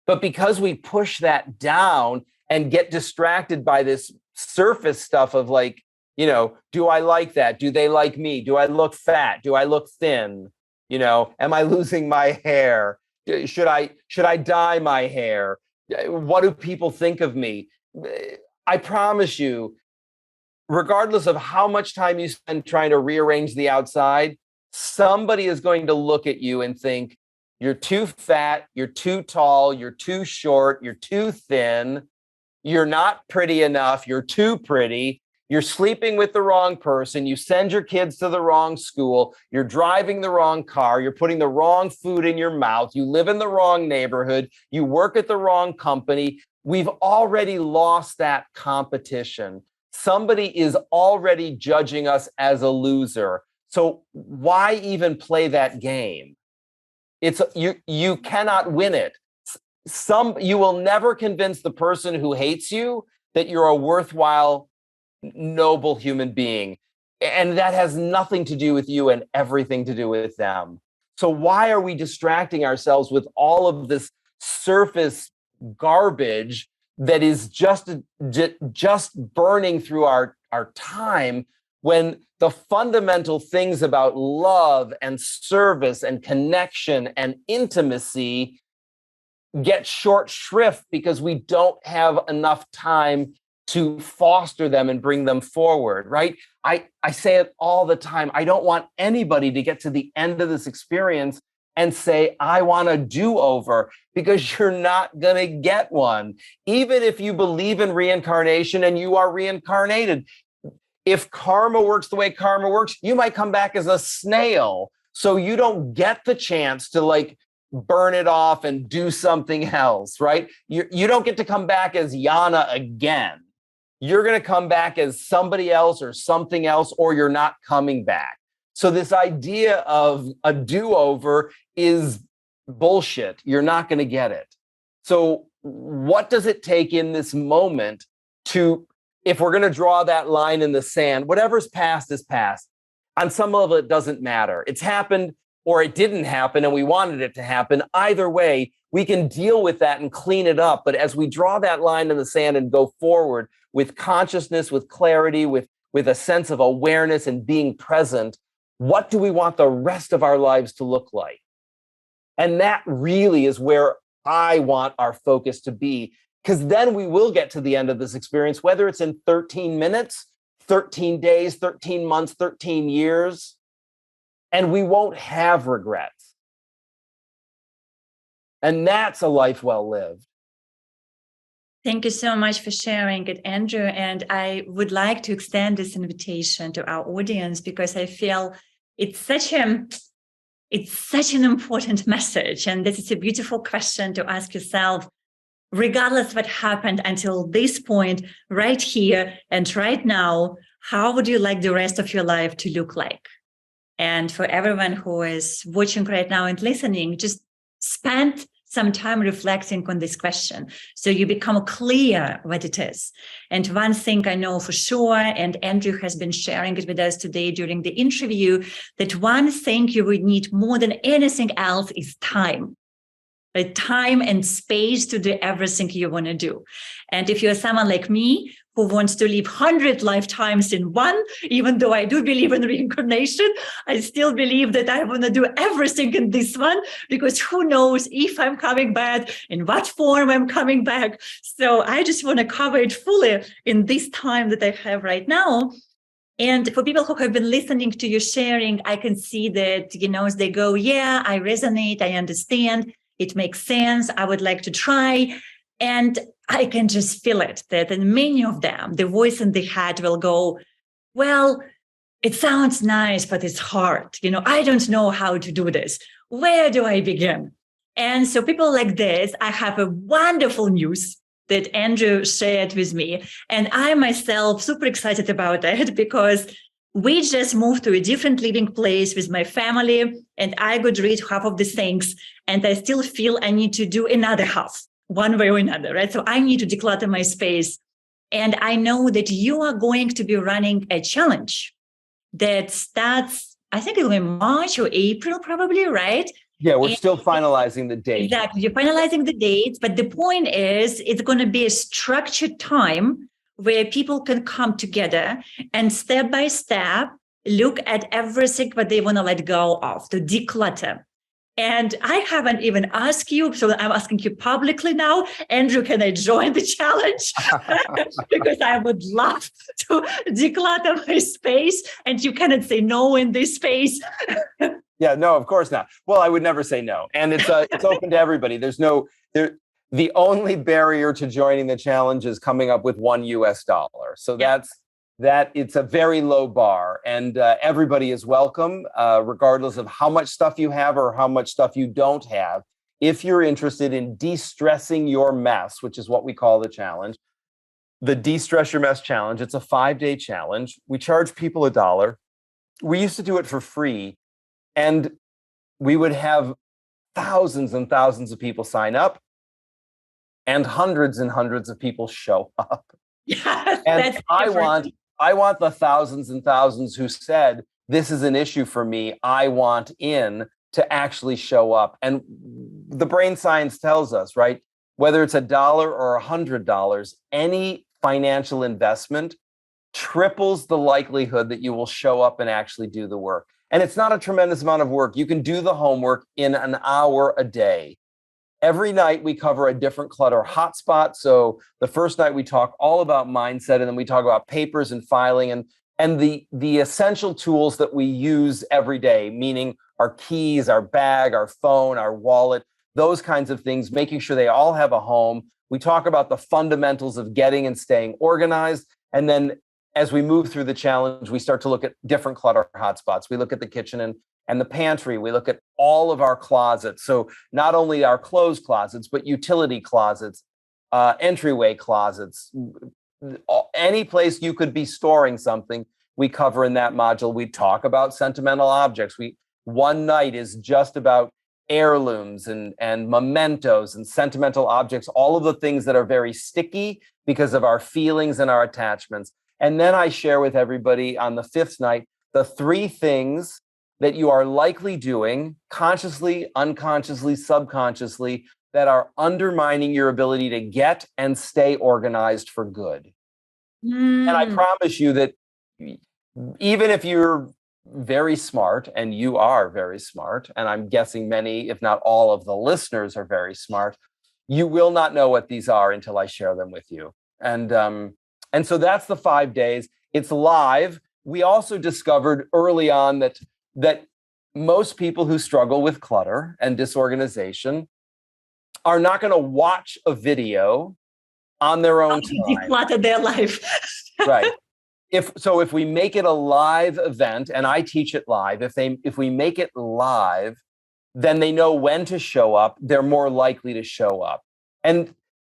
But because we push that down and get distracted by this surface stuff of like, do I like that? Do they like me? Do I look fat? Do I look thin? Am I losing my hair? Should I dye my hair? What do people think of me? I promise you, regardless of how much time you spend trying to rearrange the outside, somebody is going to look at you and think, you're too fat, you're too tall, you're too short, you're too thin, you're not pretty enough, you're too pretty, you're sleeping with the wrong person, you send your kids to the wrong school, you're driving the wrong car, you're putting the wrong food in your mouth, you live in the wrong neighborhood, you work at the wrong company. We've already lost that competition. Somebody is already judging us as a loser. So why even play that game? You cannot win it. You will never convince the person who hates you that you're a worthwhile, noble human being. And that has nothing to do with you and everything to do with them. So why are we distracting ourselves with all of this surface garbage that is just burning through our time, when the fundamental things about love and service and connection and intimacy get short shrift because we don't have enough time to foster them and bring them forward, right? I say it all the time. I don't want anybody to get to the end of this experience and say, I want a do-over, because you're not going to get one. Even if you believe in reincarnation and you are reincarnated, if karma works the way karma works, you might come back as a snail. So you don't get the chance to like burn it off and do something else, right? You don't get to come back as Yana again. You're going to come back as somebody else or something else, or you're not coming back. So this idea of a do-over is bullshit. You're not going to get it. So what does it take in this moment to, if we're going to draw that line in the sand, whatever's past is past. On some level, it doesn't matter. It's happened or it didn't happen and we wanted it to happen. Either way, we can deal with that and clean it up. But as we draw that line in the sand and go forward with consciousness, with clarity, with a sense of awareness and being present, what do we want the rest of our lives to look like? And that really is where I want our focus to be, because then we will get to the end of this experience, whether it's in 13 minutes, 13 days, 13 months, 13 years, and we won't have regrets. And that's a life well lived. Thank you so much for sharing it, Andrew. And I would like to extend this invitation to our audience, because I feel it's such an important message. And this is a beautiful question to ask yourself, regardless what happened until this point, right here and right now, how would you like the rest of your life to look like? And for everyone who is watching right now and listening, just spend some time reflecting on this question so you become clear what it is. And one thing I know for sure, and Andrew has been sharing it with us today during the interview, that one thing you would need more than anything else is time. Like time and space to do everything you want to do. And if you're someone like me who wants to live 100 lifetimes in one, even though I do believe in reincarnation, I still believe that I want to do everything in this one, because who knows if I'm coming back, in what form I'm coming back. So I just want to cover it fully in this time that I have right now. And for people who have been listening to you sharing, I can see that, as they go, yeah, I resonate, I understand. It makes sense. I would like to try. And I can just feel it, that in many of them, the voice in the head will go, well, it sounds nice, but it's hard. I don't know how to do this. Where do I begin? And so people like this, I have a wonderful news that Andrew shared with me. And I myself super excited about it, because we just moved to a different living place with my family, and I got rid of half of the things, and I still feel I need to do another half, one way or another, right? So I need to declutter my space. And I know that you are going to be running a challenge that starts I think it'll be March or April, probably, right? Yeah, we're And still finalizing the date. exactly. You're finalizing the dates, but the point is it's going to be a structured time where people can come together and step by step look at everything that they want to let go of, to declutter. And I haven't even asked you, so I'm asking you publicly now. Andrew, can I join the challenge? Because I would love to declutter my space, and you cannot say no in this space. Yeah, no, of course not. Well, I would never say no, and it's open to everybody. The only barrier to joining the challenge is coming up with $1. So it's a very low bar, and everybody is welcome, regardless of how much stuff you have or how much stuff you don't have. If you're interested in de-stressing your mess, which is what we call the challenge, the De-Stress Your Mess Challenge, it's a 5-day challenge. We charge people $1. We used to do it for free, and we would have thousands and thousands of people sign up, and hundreds of people show up. Yes, and I want the thousands and thousands who said, this is an issue for me, I want in, to actually show up. And the brain science tells us, right, whether it's $1 or $100, any financial investment triples the likelihood that you will show up and actually do the work. And it's not a tremendous amount of work. You can do the homework in an hour a day. Every night we cover a different clutter hotspot. So the first night we talk all about mindset, and then we talk about papers and filing and the essential tools that we use every day, meaning our keys, our bag, our phone, our wallet, those kinds of things, making sure they all have a home. We talk about the fundamentals of getting and staying organized. And then as we move through the challenge, we start to look at different clutter hotspots. We look at the kitchen and the pantry. We look at all of our closets. So not only our clothes closets, but utility closets, entryway closets, any place you could be storing something, we cover in that module. We talk about sentimental objects. One night is just about heirlooms and mementos and sentimental objects, all of the things that are very sticky because of our feelings and our attachments. And then I share with everybody on the 5th night the 3 things that you are likely doing consciously, unconsciously, subconsciously that are undermining your ability to get and stay organized for good. And I promise you that even if you're very smart, and you are very smart, and I'm guessing many, if not all of the listeners are very smart, you will not know what these are until I share them with you. And so that's the 5 days. It's live. We also discovered early on that most people who struggle with clutter and disorganization are not going to watch a video on their own time. Declutter their life. Right. If we make it a live event, and I teach it live, if we make it live, then they know when to show up. They're more likely to show up. And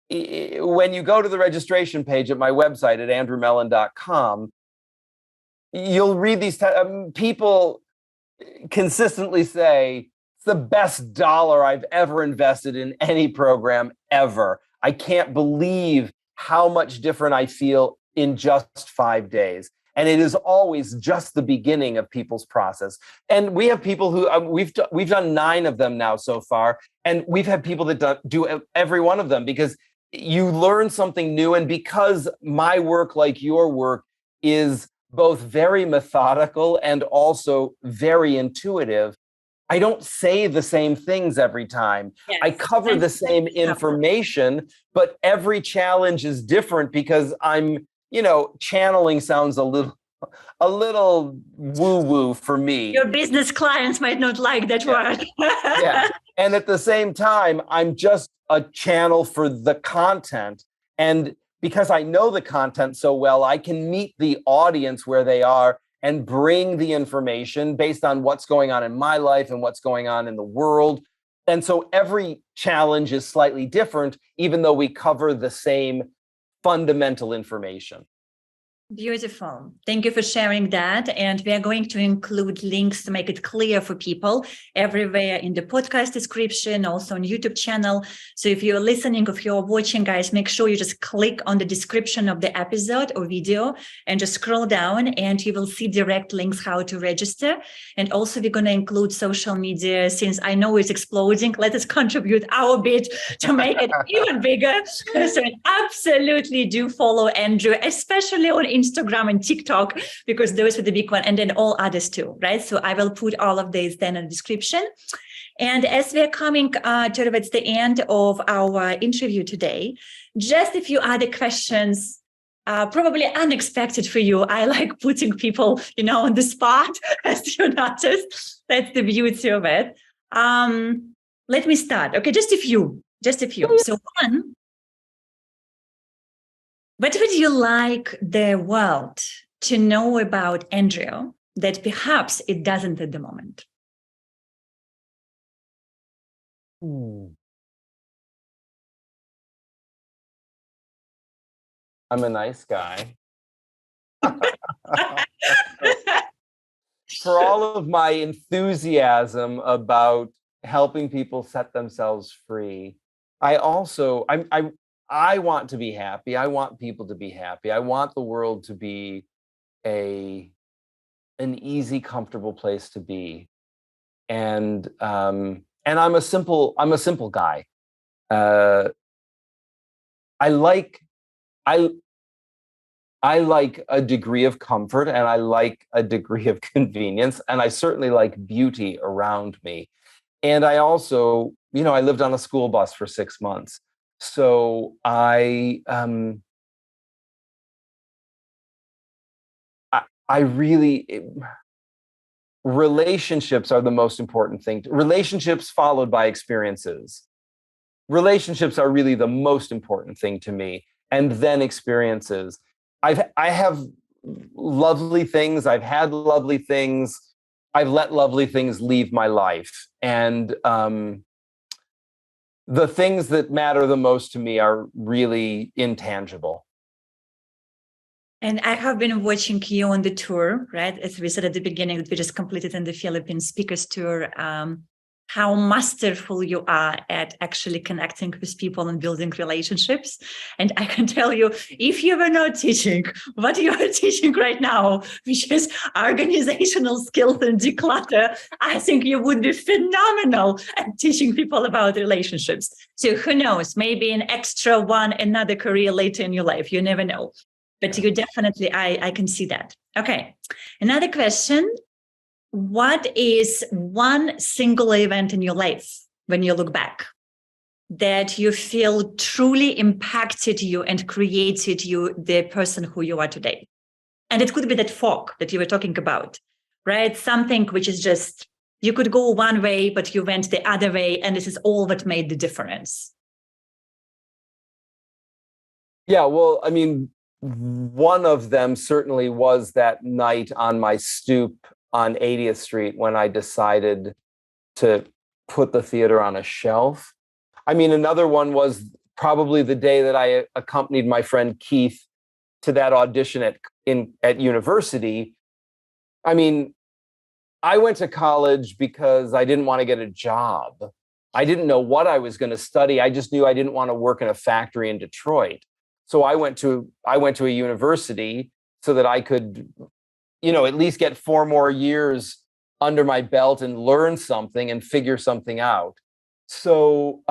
when you go to the registration page at my website at andrewmellen.com, you'll read these people consistently say, it's the best dollar I've ever invested in any program ever. I can't believe how much different I feel in just 5 days. And it is always just the beginning of people's process. And we have people who we've done 9 of them now so far. And we've had people that do every one of them, because you learn something new. And because my work, like your work, is both very methodical and also very intuitive, I don't say the same things every time. Yes. I cover the same information, but every challenge is different because I'm, channeling sounds a little woo-woo for me. Your business clients might not like that word. Yeah. And at the same time, I'm just a channel for the content. And because I know the content so well, I can meet the audience where they are and bring the information based on what's going on in my life and what's going on in the world. And so every challenge is slightly different, even though we cover the same fundamental information. Beautiful. Thank you for sharing that. And we are going to include links to make it clear for people everywhere in the podcast description, also on YouTube channel. So if you're listening, if you're watching, guys, make sure you just click on the description of the episode or video and just scroll down and you will see direct links how to register. And also we're going to include social media since I know it's exploding. Let us contribute our bit to make it even bigger. So absolutely do follow Andrew, especially on Instagram and TikTok, because those are the big one, and then all others too, right? So I will put all of these then in the description. And as we're coming towards the end of our interview today, just a few other questions, probably unexpected for you. I like putting people, on the spot, as you noticed. That's the beauty of it. Let me start. Okay, just a few. So one, what would you like the world to know about Andrew that perhaps it doesn't at the moment? I'm a nice guy. For all of my enthusiasm about helping people set themselves free, I want to be happy. I want people to be happy. I want the world to be an easy, comfortable place to be. And I'm a simple guy. I like a degree of comfort and I like a degree of convenience, and I certainly like beauty around me. And I also, I lived on a school bus for 6 months. So relationships are the most important thing. Relationships followed by experiences. Relationships are really the most important thing to me, and then experiences. I have lovely things. I've had lovely things. I've let lovely things leave my life. And the things that matter the most to me are really intangible. And I have been watching you on the tour, right? As we said at the beginning, that we just completed in the Philippines speakers tour, how masterful you are at actually connecting with people and building relationships. And I can tell you, if you were not teaching what you are teaching right now, which is organizational skills and declutter, I think you would be phenomenal at teaching people about relationships. So who knows, maybe an extra another career later in your life, you never know. But you definitely, I can see that. Okay, another question. What is one single event in your life when you look back that you feel truly impacted you and created you the person who you are today? And it could be that fog that you were talking about, right? Something which is just, you could go one way, but you went the other way. And this is all what made the difference. Yeah, well, I mean, one of them certainly was that night on my stoop on 80th Street when I decided to put the theater on a shelf. I mean, another one was probably the day that I accompanied my friend Keith to that audition at university. I mean, I went to college because I didn't want to get a job. I didn't know what I was going to study. I just knew I didn't want to work in a factory in Detroit. So I went to a university so that I could, at least get 4 more years under my belt and learn something and figure something out. So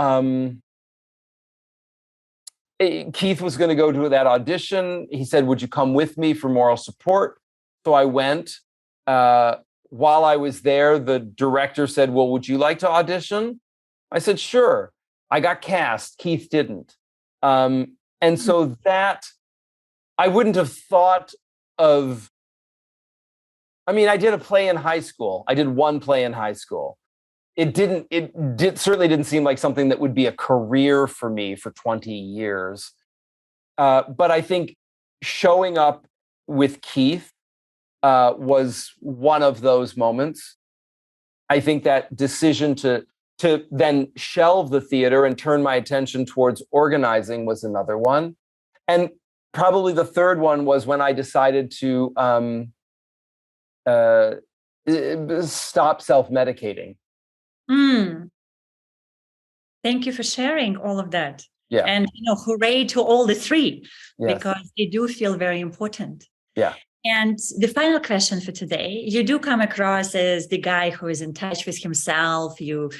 Keith was going to go to that audition. He said, "Would you come with me for moral support?" So I went. While I was there, the director said, "Well, would you like to audition?" I said, "Sure." I got cast. Keith didn't. And so that I wouldn't have thought of. I mean, I did a play in high school. I did one play in high school. It certainly didn't seem like something that would be a career for me for 20 years. But I think showing up with Keith was one of those moments. I think that decision to then shelve the theater and turn my attention towards organizing was another one. And probably the third one was when I decided to stop self-medicating. Thank you for sharing all of that. Yeah. And, hooray to all the three, Yes. because they do feel very important. Yeah. And the final question for today, you do come across as the guy who is in touch with himself. You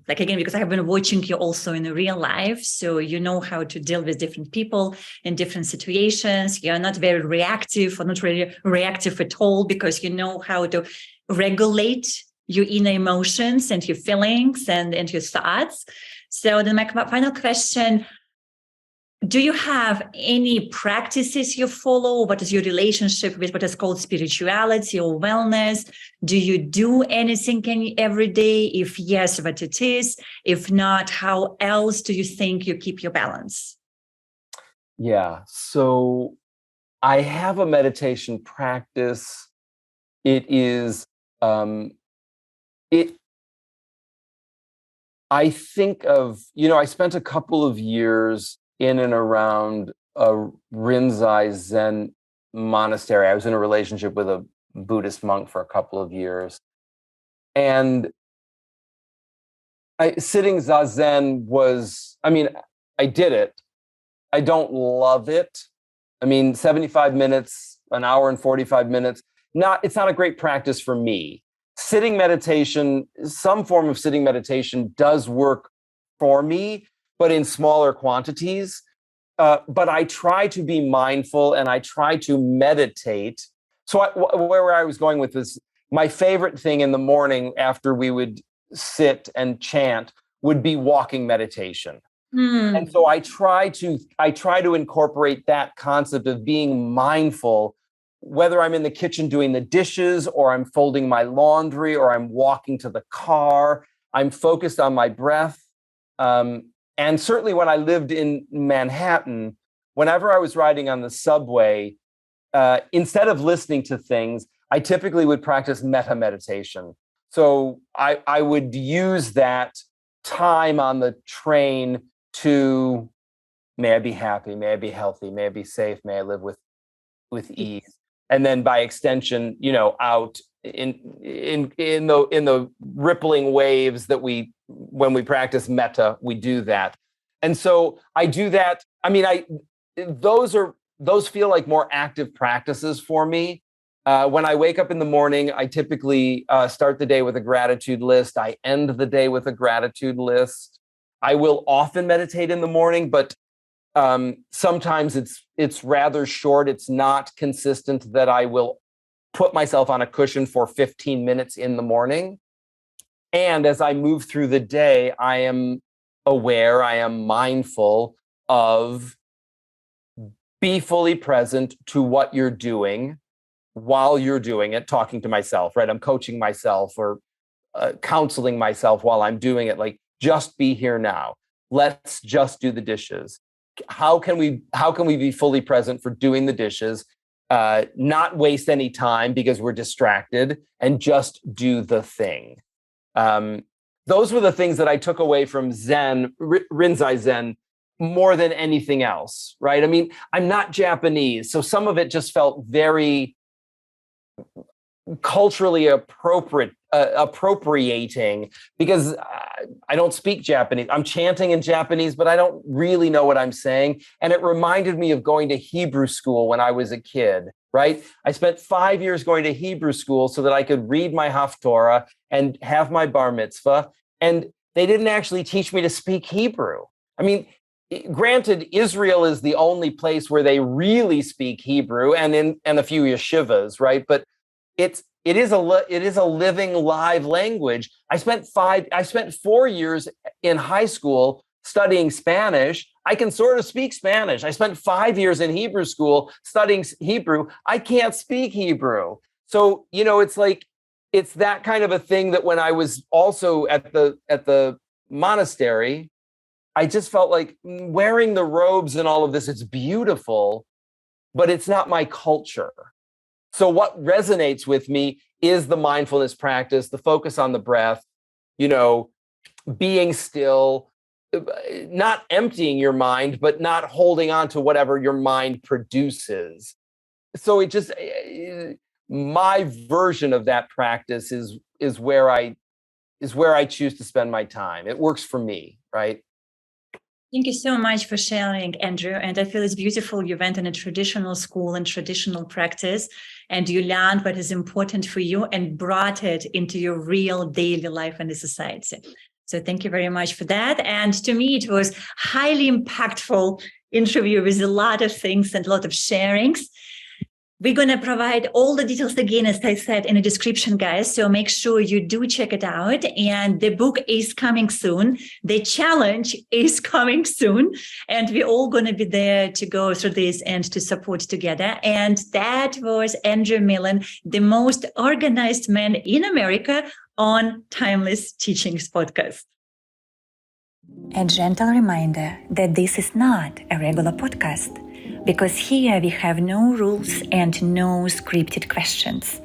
like, again, because I have been watching you also in the real life. So you know how to deal with different people in different situations. You're not very reactive or not really reactive at all, because you know how to regulate your inner emotions and your feelings and your thoughts. So then my final question, do you have any practices you follow? What is your relationship with what is called spirituality or wellness? Do you do anything every day? If yes, what it is? If not, how else do you think you keep your balance? Yeah. So I have a meditation practice. It is, I think of, I spent a couple of years in and around a Rinzai Zen monastery. I was in a relationship with a Buddhist monk for a couple of years. And sitting Zazen was, I did it. I don't love it. 75 minutes, an hour and 45 minutes, it's not a great practice for me. Sitting meditation, some form of sitting meditation does work for me, but in smaller quantities. But I try to be mindful and I try to meditate. So where I was going with this, my favorite thing in the morning after we would sit and chant would be walking meditation. And so I try to incorporate that concept of being mindful, whether I'm in the kitchen doing the dishes or I'm folding my laundry or I'm walking to the car. I'm focused on my breath. And certainly when I lived in Manhattan, whenever I was riding on the subway, instead of listening to things, I typically would practice metta meditation. So I would use that time on the train to, may I be happy, may I be healthy, may I be safe, may I live with ease. And then by extension, out in the rippling waves that when we practice metta, we do that. And so I do that. Those feel like more active practices for me. When I wake up in the morning, I typically start the day with a gratitude list. I end the day with a gratitude list. I will often meditate in the morning, but sometimes it's rather short. It's not consistent that I will put myself on a cushion for 15 minutes in the morning. And as I move through the day, I am aware, I am mindful of, be fully present to what you're doing while you're doing it, talking to myself, right? I'm coaching myself or counseling myself while I'm doing it. Like, just be here now. Let's just do the dishes. How can we be fully present for doing the dishes, not waste any time because we're distracted, and just do the thing? Those were the things that I took away from Zen, Rinzai Zen, more than anything else, right? I'm not Japanese, so some of it just felt very culturally appropriating because I don't speak Japanese. I'm chanting in Japanese, but I don't really know what I'm saying. And it reminded me of going to Hebrew school when I was a kid, right? I spent 5 years going to Hebrew school so that I could read my Haftorah and have my bar mitzvah. And they didn't actually teach me to speak Hebrew. Granted, Israel is the only place where they really speak Hebrew, and a few yeshivas, right? But it is a living, live language. I spent 4 years in high school studying Spanish. I can sort of speak Spanish. I spent 5 years in Hebrew school studying Hebrew. I can't speak Hebrew. So, it's that kind of a thing that when I was also at the monastery, I just felt like wearing the robes and all of this, it's beautiful, but it's not my culture. So what resonates with me is the mindfulness practice, the focus on the breath, being still, not emptying your mind, but not holding on to whatever your mind produces. So it just, my version of that practice is where I choose to spend my time. It works for me, right? Thank you so much for sharing, Andrew. And I feel it's beautiful. You went in a traditional school and traditional practice, and you learned what is important for you and brought it into your real daily life in the society. So thank you very much for that. And to me, it was highly impactful interview with a lot of things and a lot of sharings. We're going to provide all the details again, as I said, in the description, guys. So make sure you do check it out. And the book is coming soon. The challenge is coming soon. And we're all going to be there to go through this and to support together. And that was Andrew Mellen, the most organized man in America, on Timeless Teachings podcast. A gentle reminder that this is not a regular podcast, because here we have no rules and no scripted questions.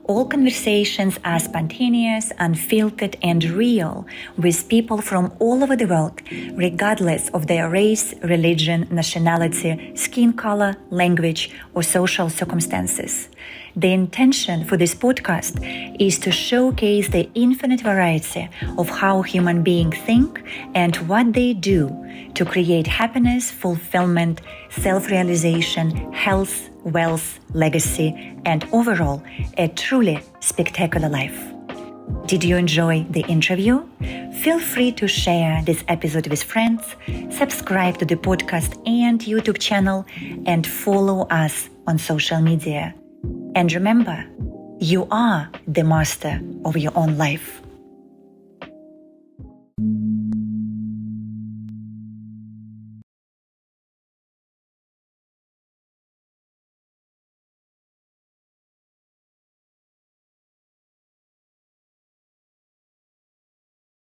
All conversations are spontaneous, unfiltered, and real, with people from all over the world, regardless of their race, religion, nationality, skin color, language, or social circumstances. The intention for this podcast is to showcase the infinite variety of how human beings think and what they do to create happiness, fulfillment, self-realization, health, wealth, legacy, and overall, a truly spectacular life. Did you enjoy the interview? Feel free to share this episode with friends, subscribe to the podcast and YouTube channel, and follow us on social media. And remember, you are the master of your own life.